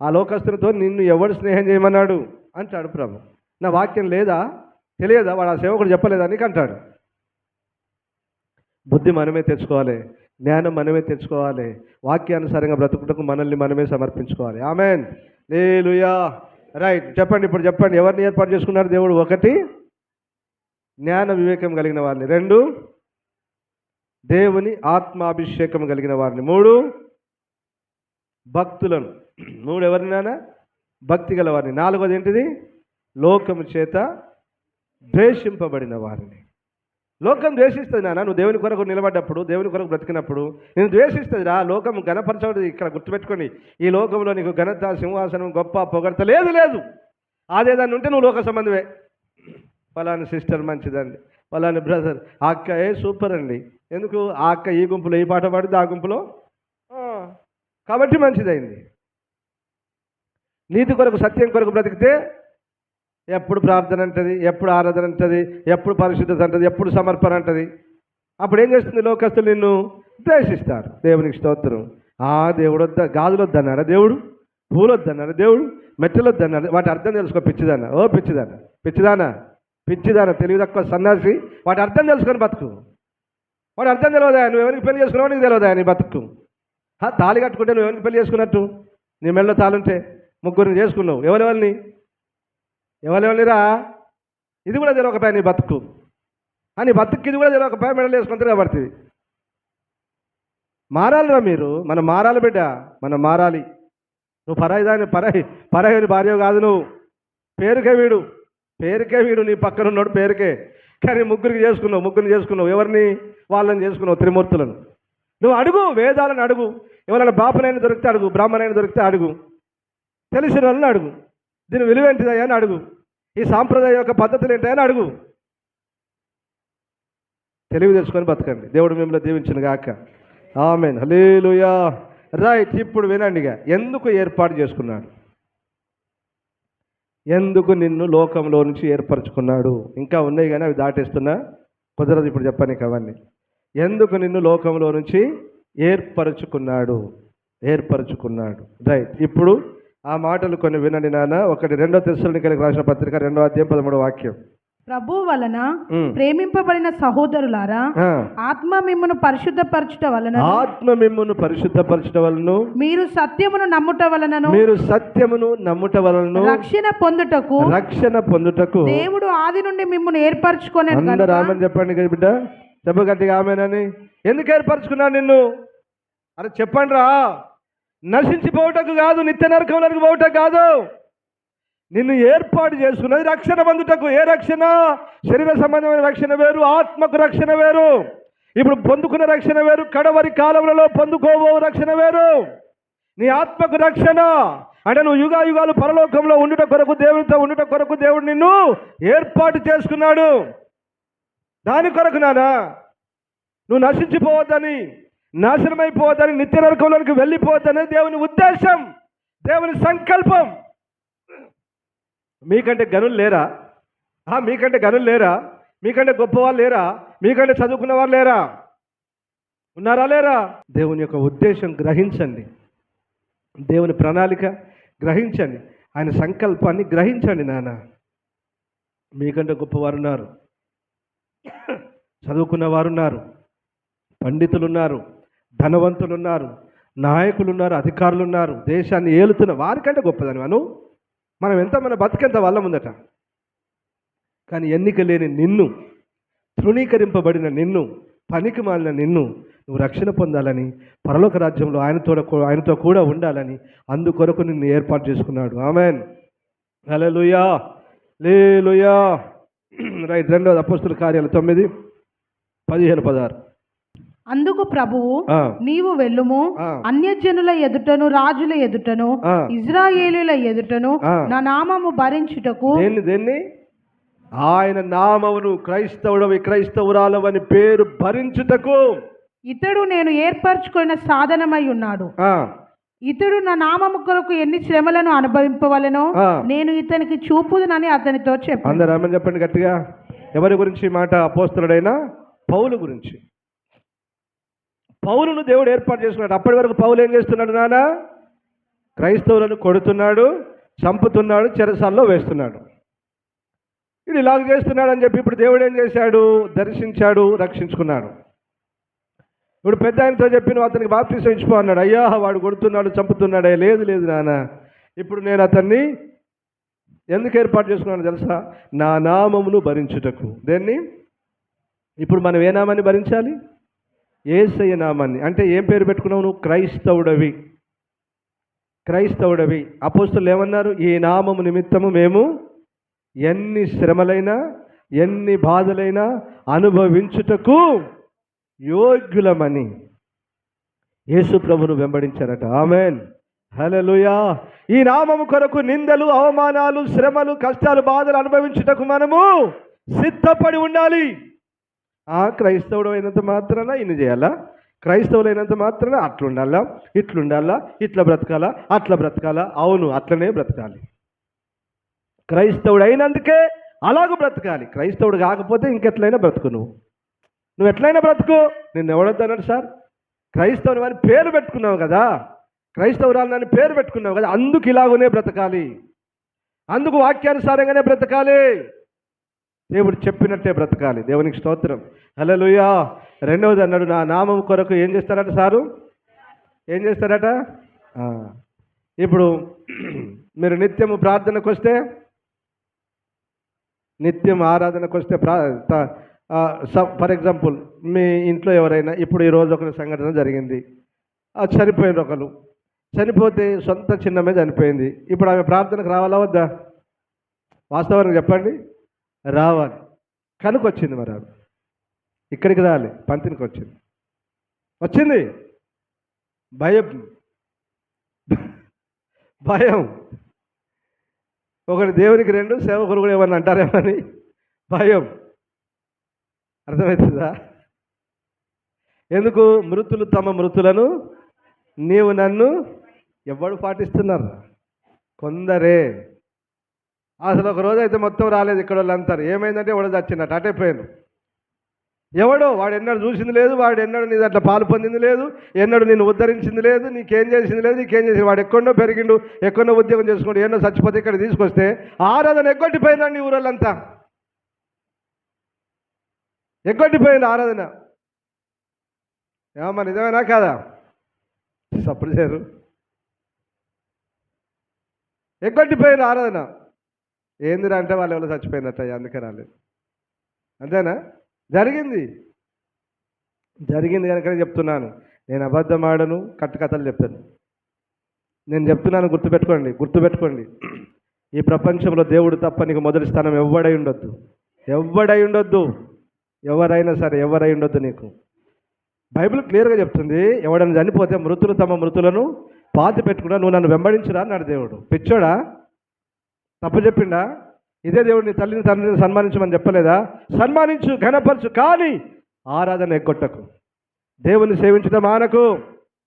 A: ఆ లోకస్తులతో నిన్ను ఎవడు స్నేహం చేయమన్నాడు అంటాడు ప్రభు. నా వాక్యం లేదా, తెలియదా, వాడు ఆ సేవకుడు చెప్పలేదా నీకు అంటాడు. బుద్ధి మనమే తెచ్చుకోవాలి, జ్ఞానం మనమే తెచ్చుకోవాలి. వాక్యానుసారంగా బ్రతుకుటకు మనల్ని మనమే సమర్పించుకోవాలి. ఆమెన్, హల్లెలూయా. రైట్, ఇప్పుడు చెప్పండి ఎవరిని ఏర్పాటు చేసుకున్నారు దేవుడు? ఒకటి జ్ఞాన వివేకం కలిగిన వారిని. 2, దేవుని ఆత్మాభిషేకం కలిగిన వారిని. 3, భక్తులను. 3 ఎవరిని నాన్న? భక్తి గల వారిని. 4వది ఏంటిది? లోకము చేత ద్వేషింపబడిన వారిని. లోకం ద్వేషిస్తుంది నాన్న. నువ్వు దేవుని కొరకు నిలబడ్డప్పుడు, దేవుని కొరకు బ్రతికినప్పుడు నేను ద్వేషిస్తుంది రా. లోకం ఘనపరచబడి ఇక్కడ గుర్తుపెట్టుకోండి, ఈ లోకంలో నీకు ఘనత, సింహాసనం, గొప్ప, పొగడత లేదు. అదేదాన్ని ఉంటే నువ్వు లోక సంబంధమే. ఫలాని సిస్టర్ మంచిదండి, ఫలాని బ్రదర్, ఆ అక్క సూపర్ అండి. ఎందుకు? ఆ అక్క ఈ గుంపులో ఈ పాట పాడింది, ఆ గుంపులో కాబట్టి మంచిదైంది. నీతి కొరకు, సత్యం కొరకు బ్రతికితే ఎప్పుడు ప్రార్థన అంటది, ఎప్పుడు ఆరాధన అంటది, ఎప్పుడు పరిశుద్ధత అంటది, ఎప్పుడు సమర్పణ అంటది. అప్పుడు ఏం చేస్తుంది? లోకస్తులు నిన్ను ద్వేషిస్తారు. దేవునికి స్తోత్రం. దేవుడు వద్ద, గాజులు వద్దన్నాడా దేవుడు? పూలు వద్దన్నాడా దేవుడు? మెట్టలు వద్దన్నాడు? వాటి అర్థం తెలుసుకో పిచ్చిదానా. పిచ్చిదానా తెలివి తక్కువ సన్నాసి. వాటి అర్థం తెలుసుకొని బతుకు. వాటి అర్థం తెలియదా? నువ్వు ఎవరికి పెళ్లి చేసుకున్నావు నీకు తెలియదా నీ బతుకు? తాళి కట్టుకుంటే నువ్వు ఎవరికి పెళ్లి చేసుకున్నట్టు? నీ మెళ్ళలో తాళుంటే 3 చేసుకున్నావు. ఎవరెవరినిరా? ఇది కూడా తెలియకపోయా నీ బతుకు. నీ బతుకు ఇది కూడా తెలియకపోయా మెడలు వేసుకుంటారు కాబట్టి. మారాలిరా మీరు. మనం మారాలి బిడ్డ, మనం మారాలి. నువ్వు పరాయి భార్య కాదు నువ్వు. పేరుకే వీడు నీ పక్కన ఉన్నాడు పేరుకే. కానీ 3 చేసుకున్నావు. ఎవరిని? వాళ్ళని చేసుకున్నావు, త్రిమూర్తులను. నువ్వు అడుగు, వేదాలను అడుగు. ఎవరైనా బాపనైనా దొరికితే అడుగు, బ్రాహ్మణైనా దొరికితే అడుగు, తెలిసిన వాళ్ళని అడుగు. దీని విలువ ఏంటిదయ్యా అని అడుగు. ఈ సాంప్రదాయం యొక్క పద్ధతులు ఏంటని అడుగు. తెలివి తెలుసుకొని బతకండి. దేవుడు మిమ్మల్ని దీవించును గాక. ఆమేన్. హల్లెలూయా. రైట్. ఇప్పుడు వినండిగా, ఎందుకు ఏర్పాటు చేసుకున్నాడు? ఎందుకు నిన్ను లోకంలో నుంచి ఏర్పరచుకున్నాడు? ఇంకా ఉన్నాయి కానీ అవి దాటేస్తున్నా, కుదరదు ఇప్పుడు చెప్పానికి అవన్నీ. ఎందుకు నిన్ను లోకంలో నుంచి ఏర్పరచుకున్నాడు? రైట్. ఇప్పుడు ఆ మాటలు కొన్ని వినండి నాన్న. 2 తెస్సలోనికైలకు రాసిన పత్రిక 2వ అధ్యాయం 13వ వాక్యం.
B: ప్రభువు వలన ప్రేమింపబడిన సహోదరులారా, ఆత్మ మిమ్మును పరిశుద్ధపరచుట వలన మీరు సత్యమును నమ్ముట వలన రక్షణ పొందుటకు దేవుడు ఆది నుండి మిమ్మును ఏర్పరచుకొనెను.
A: అందరూ ఆమేన్ చెప్పండి బిడ్డ. చెప్పు గట్టిగా ఆమేనని. ఎందుకు ఏర్పరచుకున్నాను నిన్ను? అరే చెప్పండి రా. నశించిపోవటకు కాదు, నిత్య నరకంలోకి పోవటకు కాదు. నిన్ను ఏర్పాటు చేసుకున్నది రక్షణ పొందుటకు. ఏ రక్షణ? శరీర సంబంధమైన రక్షణ వేరు, ఆత్మకు రక్షణ వేరు. ఇప్పుడు పొందుకున్న రక్షణ వేరు, కడవరి కాలంలో పొందుకోబో రక్షణ వేరు. నీ ఆత్మకు రక్షణ అంటే నువ్వు యుగాలు పరలోకంలో ఉండుట కొరకు, దేవునితో ఉండుట కొరకు దేవుడు నిన్ను ఏర్పాటు చేసుకున్నాడు. దాని కొరకు నానా, నువ్వు నశించిపోవద్దని, నాశనమైపోవద్దని, నిత్య నరకంలోనికి వెళ్ళిపోవద్దని దేవుని ఉద్దేశం, దేవుని సంకల్పం. మీకంటే గనులు లేరా? మీకంటే గొప్పవాళ్ళు లేరా? మీకంటే చదువుకున్న వారు లేరా? ఉన్నారా లేరా? దేవుని యొక్క ఉద్దేశం గ్రహించండి, దేవుని ప్రణాళిక గ్రహించండి, ఆయన సంకల్పాన్ని గ్రహించండి నాన్న. మీకంటే గొప్పవారు ఉన్నారు, చదువుకున్న వారు ఉన్నారు, పండితులు ఉన్నారు, ధనవంతులు ఉన్నారు, నాయకులు ఉన్నారు, అధికారులు ఉన్నారు, దేశాన్ని ఏలుతున్న వారికంటే గొప్పదని మనం ఎంత, మన బతికెంత వల్ల ఉందట. కానీ ఎన్నిక లేని నిన్ను, తృణీకరింపబడిన నిన్ను, పనికి మాలిన నిన్ను నువ్వు రక్షణ పొందాలని, పరలోక రాజ్యంలో ఆయనతో కూడా ఉండాలని, అందుకొరకు నిన్ను ఏర్పాటు చేసుకున్నాడు. ఆమేన్. హల్లెలూయా. హల్లెలూయా. రైట్. 2వ అపోస్తలుల కార్యాలు 9:15-16.
B: అందుకు ప్రభువు, నీవు వెళ్ళుము, అన్యజనుల ఎదుటను, రాజుల ఎదుటను, ఇజ్రాయేలీయుల ఎదుటను నా నామము భరించుటకు. దేన్ని? ఆయన నామమును, క్రైస్తవుడవి, క్రైస్తవురాలవని పేరు భరించుటకు ఇతడు నేను ఏర్పరచుకున్న సాధనమై ఉన్నాడు. ఇతడు నా నామము కొరకు ఎన్ని శ్రమలను అనుభవింపవలెనో నేను ఇతనికి చూపుదునని అతనితో చెప్పాను.
A: అందరూ ఆమేన్ చెప్పండి గట్టిగా. ఎవరి గురించి మాట? అపోస్తలుడైన పౌలు గురించి. పౌలును దేవుడు ఏర్పాటు చేసుకున్నాడు. అప్పటి వరకు పౌలు ఏం చేస్తున్నాడు నాన్న? క్రైస్తవులను కొడుతున్నాడు, చంపుతున్నాడు, చెరసాల్లో వేస్తున్నాడు. ఇది ఇలాగ చేస్తున్నాడు అని చెప్పి ఇప్పుడు దేవుడు ఏం చేశాడు? దర్శించాడు, రక్షించుకున్నాడు. ఇప్పుడు పెద్ద ఆయనతో చెప్పి నువ్వు అతనికి బాప్టిజం ఇచ్చిపో అన్నాడు. అయ్యా వాడు కొడుతున్నాడు, చంపుతున్నాడే. లేదు నాన్న, ఇప్పుడు నేను అతన్ని ఎందుకు ఏర్పాటు చేసుకున్నాను తెలుసా? నా నామమును భరించుటకు. దేన్ని? ఇప్పుడు మనం ఏ నామాన్ని భరించాలి? యేసయ్య నామాన్ని. అంటే ఏం పేరు పెట్టుకున్నావు నువ్వు? క్రైస్తవుడవి. క్రైస్తవుడవి. అపోస్తలులు ఏమన్నారు? ఈ నామము నిమిత్తము మేము ఎన్ని శ్రమలైనా ఎన్ని బాధలైనా అనుభవించుటకు యోగ్యులమని యేసు ప్రభును వెంబడించారట. ఆమేన్, హల్లెలూయా. ఈ నామము కొరకు నిందలు, అవమానాలు, శ్రమలు, కష్టాలు, బాధలు అనుభవించుటకు మనము సిద్ధపడి ఉండాలి. క్రైస్తవుడు అయినంత మాత్రాన ఇన్ని చేయాలా? క్రైస్తవులైనంత మాత్రాన అట్లుండాలా, ఇట్లుండాలా, ఇట్లా బ్రతకాలా, అట్లా బ్రతకాలా? అవును, అట్లనే బ్రతకాలి. క్రైస్తవుడు అయినందుకే అలాగూ బ్రతకాలి. క్రైస్తవుడు కాకపోతే ఇంకెట్లయినా బ్రతుకు. నువ్వు ఎట్లయినా బ్రతుకు. నిన్ను ఎవడొద్దన్నాడు సార్? క్రైస్తవుని అని పేరు పెట్టుకున్నావు కదా, క్రైస్తవురాలని పేరు పెట్టుకున్నావు కదా, అందుకు ఇలాగనే బ్రతకాలి, అందుకు వాక్యానుసారంగానే బ్రతకాలి, దేవుడు చెప్పినట్టే బ్రతకాలి. దేవునికి స్తోత్రం, హల్లెలూయా. రెండవది అన్నాడు, నా నామం కొరకు ఏం చేస్తారట సారు? ఏం చేస్తారట? ఇప్పుడు మీరు నిత్యము ప్రార్థనకు వస్తే, నిత్యం ఆరాధనకు వస్తే, ఫర్ ఎగ్జాంపుల్ మీ ఇంట్లో ఎవరైనా ఇప్పుడు ఈరోజు ఒక సంఘటన జరిగింది, చనిపోయిన ఒకరు చనిపోతే సొంత చిన్నమే చనిపోయింది. ఇప్పుడు ఆమె ప్రార్థనకు రావాలా వద్దా? వాస్తవానికి చెప్పండి, రావాలి. కనుకొచ్చింది, మరి ఆమె ఇక్కడికి రాలి, పంతినికి వచ్చింది. భయం. ఒకటి దేవునికి రెండు, సేవకులు కూడా ఏమన్నా అంటారేమని భయం. అర్థమవుతుందా? ఎందుకు? మృతులు తమ మృతులను నీవు నన్ను ఎవడు పాటిస్తున్నారు? కొందరే. అసలు ఒక రోజు అయితే మొత్తం రాలేదు. ఇక్కడ వాళ్ళు అంటారు ఏమైందంటే ఎవడో చచ్చినట్టు అటైపోయాను. ఎవడో వాడు ఎన్నడూ చూసింది లేదు, వాడు ఎన్నడూ నీ అట్లా పాలు పొందింది లేదు, ఎన్నడూ నేను ఉద్ధరించింది లేదు, నీకేం చేసింది లేదు, నీకేం చేసింది. వాడు ఎక్కడో పెరిగిండు, ఎక్కడో ఉద్యోగం చేసుకుంటూ ఎన్నో చచ్చిపోతే ఇక్కడ తీసుకొస్తే ఆరాధన ఎగ్గొట్టిపోయిందండి. ఊరోళ్ళంతా ఎగ్గొట్టిపోయింది ఆరాధన. ఏమమ్మా నిజమేనా కాదా? సప్పుడు చేయరు. ఎగ్గొట్టిపోయిన ఆరాధన. ఏందిరా అంటే వాళ్ళు ఎవరో చచ్చిపోయినట్ట, అందుకే రాలేదు. అంతేనా? జరిగింది కనుక చెప్తున్నాను. నేను అబద్ధం ఆడను, కట్టుకథలు చెప్పాను. నేను చెప్తున్నాను, గుర్తుపెట్టుకోండి. ఈ ప్రపంచంలో దేవుడు తప్ప నీకు మొదటి స్థానం ఎవడై ఉండొద్దు. ఎవరైనా సరే ఎవరై ఉండొద్దు నీకు. బైబిల్ క్లియర్గా చెప్తుంది, ఎవడన్నా చనిపోతే మృతులు తమ మృతులను పాతి పెట్టుకున్నా నువ్వు నన్ను వెంబడించురా అన్నాడు దేవుడు. పిచ్చోడా? తప్పు చెప్పిండా? ఇదే దేవుడు నీ తల్లిని తండ్రిని సన్మానించమని చెప్పలేదా? సన్మానించు, ఘనపరచు, కానీ ఆరాధన ఎగ్గొట్టకు, దేవుని సేవించడం మానకు.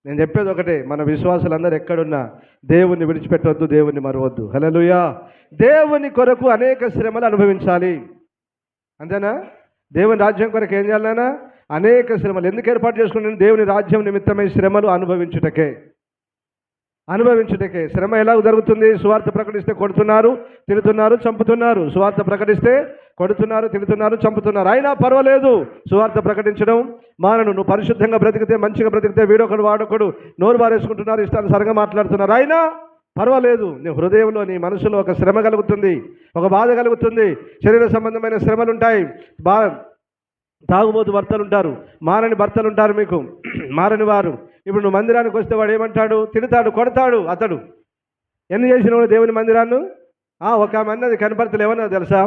A: నేను చెప్పేది ఒకటే, మన విశ్వాసులందరూ ఎక్కడున్నా దేవుణ్ణి విడిచిపెట్టవద్దు, దేవుణ్ణి మరవద్దు. హల్లెలూయా. దేవుని కొరకు అనేక శ్రమలు అనుభవించాలి. అంతేనా? దేవుని రాజ్యం కొరకు ఏం చేయాలన్నా? అనేక శ్రమలు. ఎందుకు ఏర్పాటు చేసుకున్నాను? దేవుని రాజ్యం నిమిత్తమై శ్రమలు అనుభవించుటకే. శ్రమ ఎలా జరుగుతుంది? సువార్త ప్రకటిస్తే కొడుతున్నారు, తిడుతున్నారు, చంపుతున్నారు. సువార్త ప్రకటిస్తే కొడుతున్నారు, తిడుతున్నారు, చంపుతున్నారు. అయినా పర్వాలేదు, సువార్త ప్రకటించడం మానను. నువ్వు పరిశుద్ధంగా బ్రతికితే, మంచిగా బ్రతికితే, వీడొకడు వాడొకడు నోరు బారేసుకుంటున్నారు, ఇష్టానుసారంగా మాట్లాడుతున్నారు. అయినా పర్వాలేదు, నీ హృదయంలో నీ మనసులో ఒక శ్రమ కలుగుతుంది, ఒక బాధ కలుగుతుంది. శరీర సంబంధమైన శ్రమలు ఉంటాయి. తాగుబోతు భర్తలు ఉంటారు, మారని భర్తలు ఉంటారు, మీకు మారని వారు. ఇప్పుడు నువ్వు మందిరానికి వస్తే వాడు ఏమంటాడు? తిడతాడు, కొడతాడు. అతడు ఎన్ని చేసిన వాడు దేవుని మందిరాన్ని? ఒక ఆమె అన్నది కనపడతలు ఏమన్నా తెలుసా?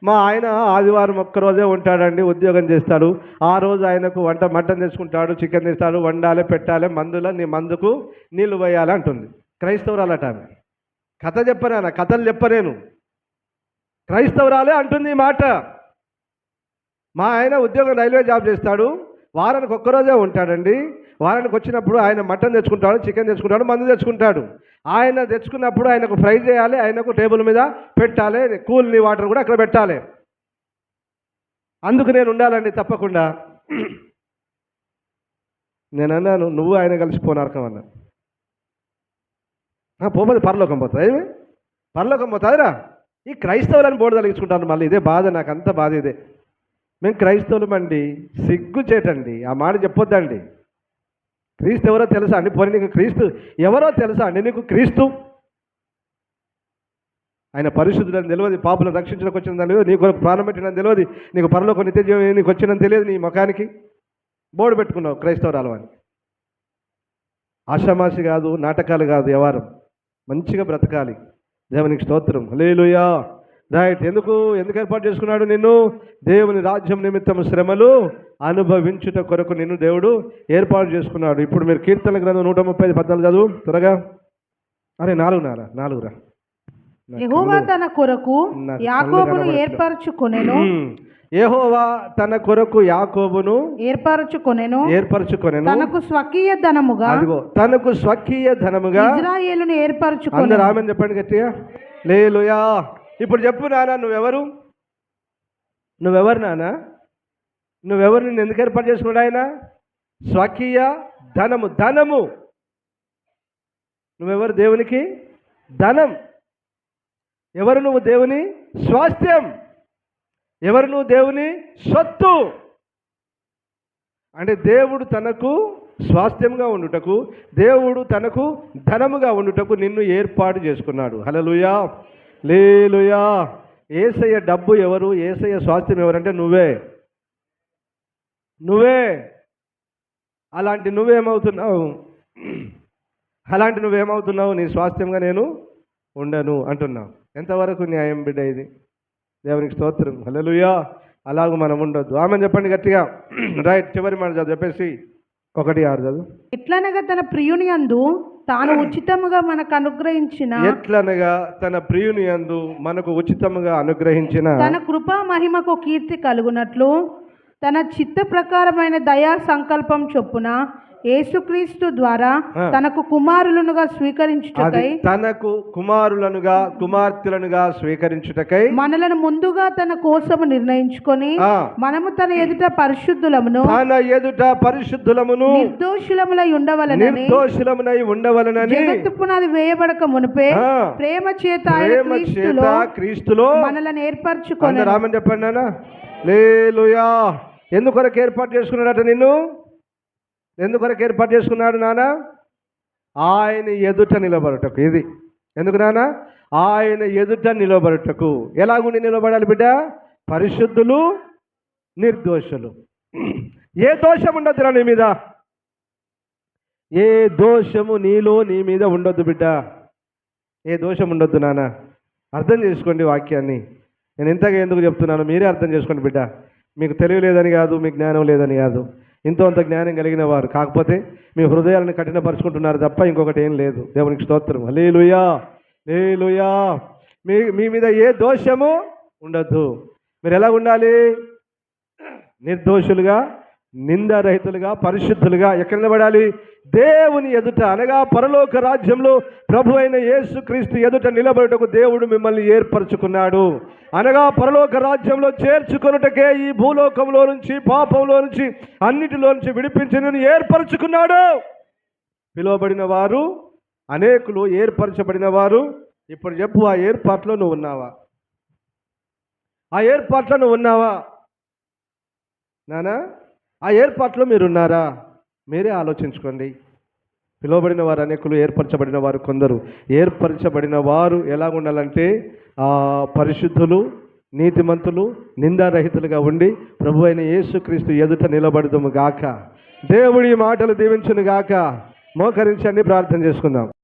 A: మా ఆయన ఆదివారం ఒక్కరోజే ఉంటాడండి, ఉద్యోగం చేస్తాడు. ఆ రోజు ఆయనకు మటన్ తెచ్చుకుంటాడు, చికెన్ తెస్తాడు, వండాలి, పెట్టాలి, నీ మందుకు నీళ్లు పోయాలి అంటుంది. క్రైస్తవురాలట ఆమె. కథలు చెప్పనేను, క్రైస్తవురాలే అంటుంది ఈ మాట. మా ఆయన ఉద్యోగం రైల్వే జాబ్ చేస్తాడు, వారానికి ఒక్కరోజే ఉంటాడండి. వారానికి వచ్చినప్పుడు ఆయన మటన్ తెచ్చుకుంటాడు, చికెన్ తెచ్చుకుంటాడు, మందు తెచ్చుకుంటాడు. ఆయన తెచ్చుకున్నప్పుడు ఆయనకు ఫ్రై చేయాలి, ఆయనకు టేబుల్ మీద పెట్టాలి, కూల్ని వాటర్ కూడా అక్కడ పెట్టాలి. అందుకు నేను ఉండాలండి తప్పకుండా. నేను అన్నాను, నువ్వు ఆయన కలిసిపో నరకం అన్నాను. పోతే పరలోకం పోతుంది. ఏమి పరలోకం పోతుందిరా? ఈ క్రైస్తవులను బోర్డు తొలగించుకుంటాను. మళ్ళీ ఇదే బాధ, నాకు అంత బాధ ఇదే. మేము క్రైస్తవులమండి, సిగ్గుచేటండి, ఆ మాట చెప్పొద్దండి. క్రీస్తు ఎవరో తెలుసా అండి? పోనీ నీకు క్రీస్తు ఎవరో తెలుసా అండి? నీకు క్రీస్తు ఆయన పరిశుద్ధులని తెలియదు, పాపులను రక్షించడానికి వచ్చిన తెలియదు, నీ కొరకు ప్రాణం పెట్టినని తెలియదు, నీకు పరలోక నిత్య జీవం నీకు వచ్చినని తెలియదు, నీ ముఖానికి బోర్డు పెట్టుకున్నావు క్రైస్తవరాలు అని. ఆషామాషి కాదు, నాటకాలు కాదు, వ్యవహారం మంచిగా బ్రతకాలి. దేవునికి స్తోత్రం, హల్లెలూయా. రైట్. ఎందుకు ఏర్పాటు చేసుకున్నాడు నిన్ను? దేవుని రాజ్యం నిమిత్తం శ్రమలు అనుభవించుట కొరకు నిన్ను దేవుడు ఏర్పాటు చేసుకున్నాడు. ఇప్పుడు మీరు కీర్తన గ్రంథం 135:14 చదువు త్వరగా. అరే 4 రా.
B: యెహోవా తన కొరకు యాకోబును ఏర్పరచుకొనెను.
A: యెహోవా తన కొరకు యాకోబును
B: ఏర్పరచుకొనెను.
A: తనకు
B: స్వకీయ ధనముగా,
A: అదిగో తనకు స్వకీయ ధనముగా
B: ఇశ్రాయేలును ఏర్పరచుకొనెను.
A: అందరూ ఆమేన్ చెప్పండి గట్టిగా. హల్లెలూయా. ఇప్పుడు చెప్పు నాన్న, నువ్వెవరు నాన్న? నువ్వెవరు? నిన్ను ఎందుకు ఏర్పాటు చేసుకున్నాడు ఆయన? స్వకీయ ధనము. నువ్వెవరు? దేవునికి ధనం. ఎవరు నువ్వు? దేవుని స్వాస్థ్యం. ఎవరు నువ్వు? దేవుని సొత్తు. అంటే దేవుడు తనకు స్వాస్థ్యంగా ఉండుటకు, దేవుడు తనకు ధనముగా ఉండుటకు నిన్ను ఏర్పాటు చేసుకున్నాడు. హల్లెలూయా, హల్లెలూయా. యేసయ్య డబ్బు ఎవరు? యేసయ్య స్వాస్థ్యం ఎవరంటే నువ్వే. అలాంటి నువ్వేమవుతున్నావు? నీ స్వాస్థ్యంగా నేను ఉండను అంటున్నావు. ఎంతవరకు న్యాయం బిడ్డ ఇది? దేవునికి స్తోత్రం, హల్లెలూయా. అలాగూ మనం ఉండొద్దు. ఆమెను చెప్పండి గట్టిగా. రైట్. చివరి మాట చదువు, చెప్పేసి 1:6 చదువు.
B: ఎట్లనగా తన ప్రియుని యందు తాను ఉచితముగా మనకు అనుగ్రహించిన,
A: ఎట్లనగా తన ప్రియుని యందు మనకు ఉచితముగా అనుగ్రహించిన
B: తన కృపా మహిమకు కీర్తి కలుగునట్లు తన చిత్త ప్రకారమైన దయా సంకల్పం చొప్పున యేసుక్రీస్తు ద్వారా తనకు కుమారులనుగా స్వీకరించుటకై,
A: తనకు కుమార్తెలనుగా స్వీకరించుటకై మనలను
B: ముందుగా తన కోసము నిర్ణయించుకొని మనము తన ఎదుట పరిశుద్ధులమును నిర్దోషులములై ఉండవలెనని జగత్తు పునాది వేయబడక మునిపే ప్రేమ చేత
A: క్రీస్తులో
B: మనలను ఏర్పరచుకొని.
A: రామని చెప్పండి నాన్న. హల్లెలూయా. ఎందుకొరకు ఏర్పాటు చేసుకున్నాడట నిన్ను? ఎందుకొరకు ఏర్పాటు చేసుకున్నాడు నాన్న? ఆయన ఎదుట నిలబడటకు. ఇది ఎందుకు నాన్న? ఆయన ఎదుట నిలబడటకు. ఎలాగుండి నిలబడాలి బిడ్డ? పరిశుద్ధులు, నిర్దోషులు. ఏ దోషం ఉండొద్దురా నీ మీద. ఏ దోషము నీ మీద ఉండొద్దు బిడ్డ. ఏ దోషం ఉండొద్దు నాన్న. అర్థం చేసుకోండి వాక్యాన్ని. నేను ఇంతగా ఎందుకు చెప్తున్నాను మీరే అర్థం చేసుకోండి బిడ్డ. మీకు తెలివి లేదని కాదు, మీకు జ్ఞానం లేదని కాదు. ఇంతో అంత జ్ఞానం కలిగిన వారు, కాకపోతే మీ హృదయాలను కఠినపరుచుకుంటున్నారు తప్ప ఇంకొకటి ఏం లేదు. దేవునికి స్తోత్రం, హల్లెలూయా, హల్లెలూయా. మీ మీద ఏ దోషము ఉండద్దు. మీరు ఎలా ఉండాలి? నిర్దోషులుగా, నిందారహితులుగా, పరిశుద్ధులుగా. ఎక్కడ నిలబడాలి? దేవుని ఎదుట, అనగా పరలోక రాజ్యంలో ప్రభు అయిన యేసుక్రీస్తు ఎదుట నిలబడుటకు దేవుడు మిమ్మల్ని ఏర్పరచుకున్నాడు. అనగా పరలోక రాజ్యంలో చేర్చుకొనుటకే ఈ భూలోకంలో నుంచి, పాపంలో నుంచి, అన్నిటిలో నుంచి విడిపించి నిన్ను ఏర్పరచుకున్నాడు. పిలువబడిన వారు అనేకులు, ఏర్పరచబడిన వారు. ఇప్పుడు చెప్పు, ఆ ఏర్పాట్లో నువ్వు ఉన్నావా? ఆ ఏర్పాట్లో నువ్వు ఉన్నావా నానా? ఆ ఏర్పాట్లో మీరున్నారా? మీరే ఆలోచించుకోండి. పిలువబడిన వారు అనేకులు, ఏర్పరచబడిన వారు కొందరు. ఏర్పరచబడిన వారు ఎలా ఉండాలంటే పరిశుద్ధులు, నీతిమంతులు, నిందారహితులుగా ఉండి ప్రభు అయిన యేసుక్రీస్తు ఎదుట నిలబడదుము గాక. దేవుడి మాటలు దీవించును గాక. మోకరించండి, ప్రార్థన చేసుకుందాం.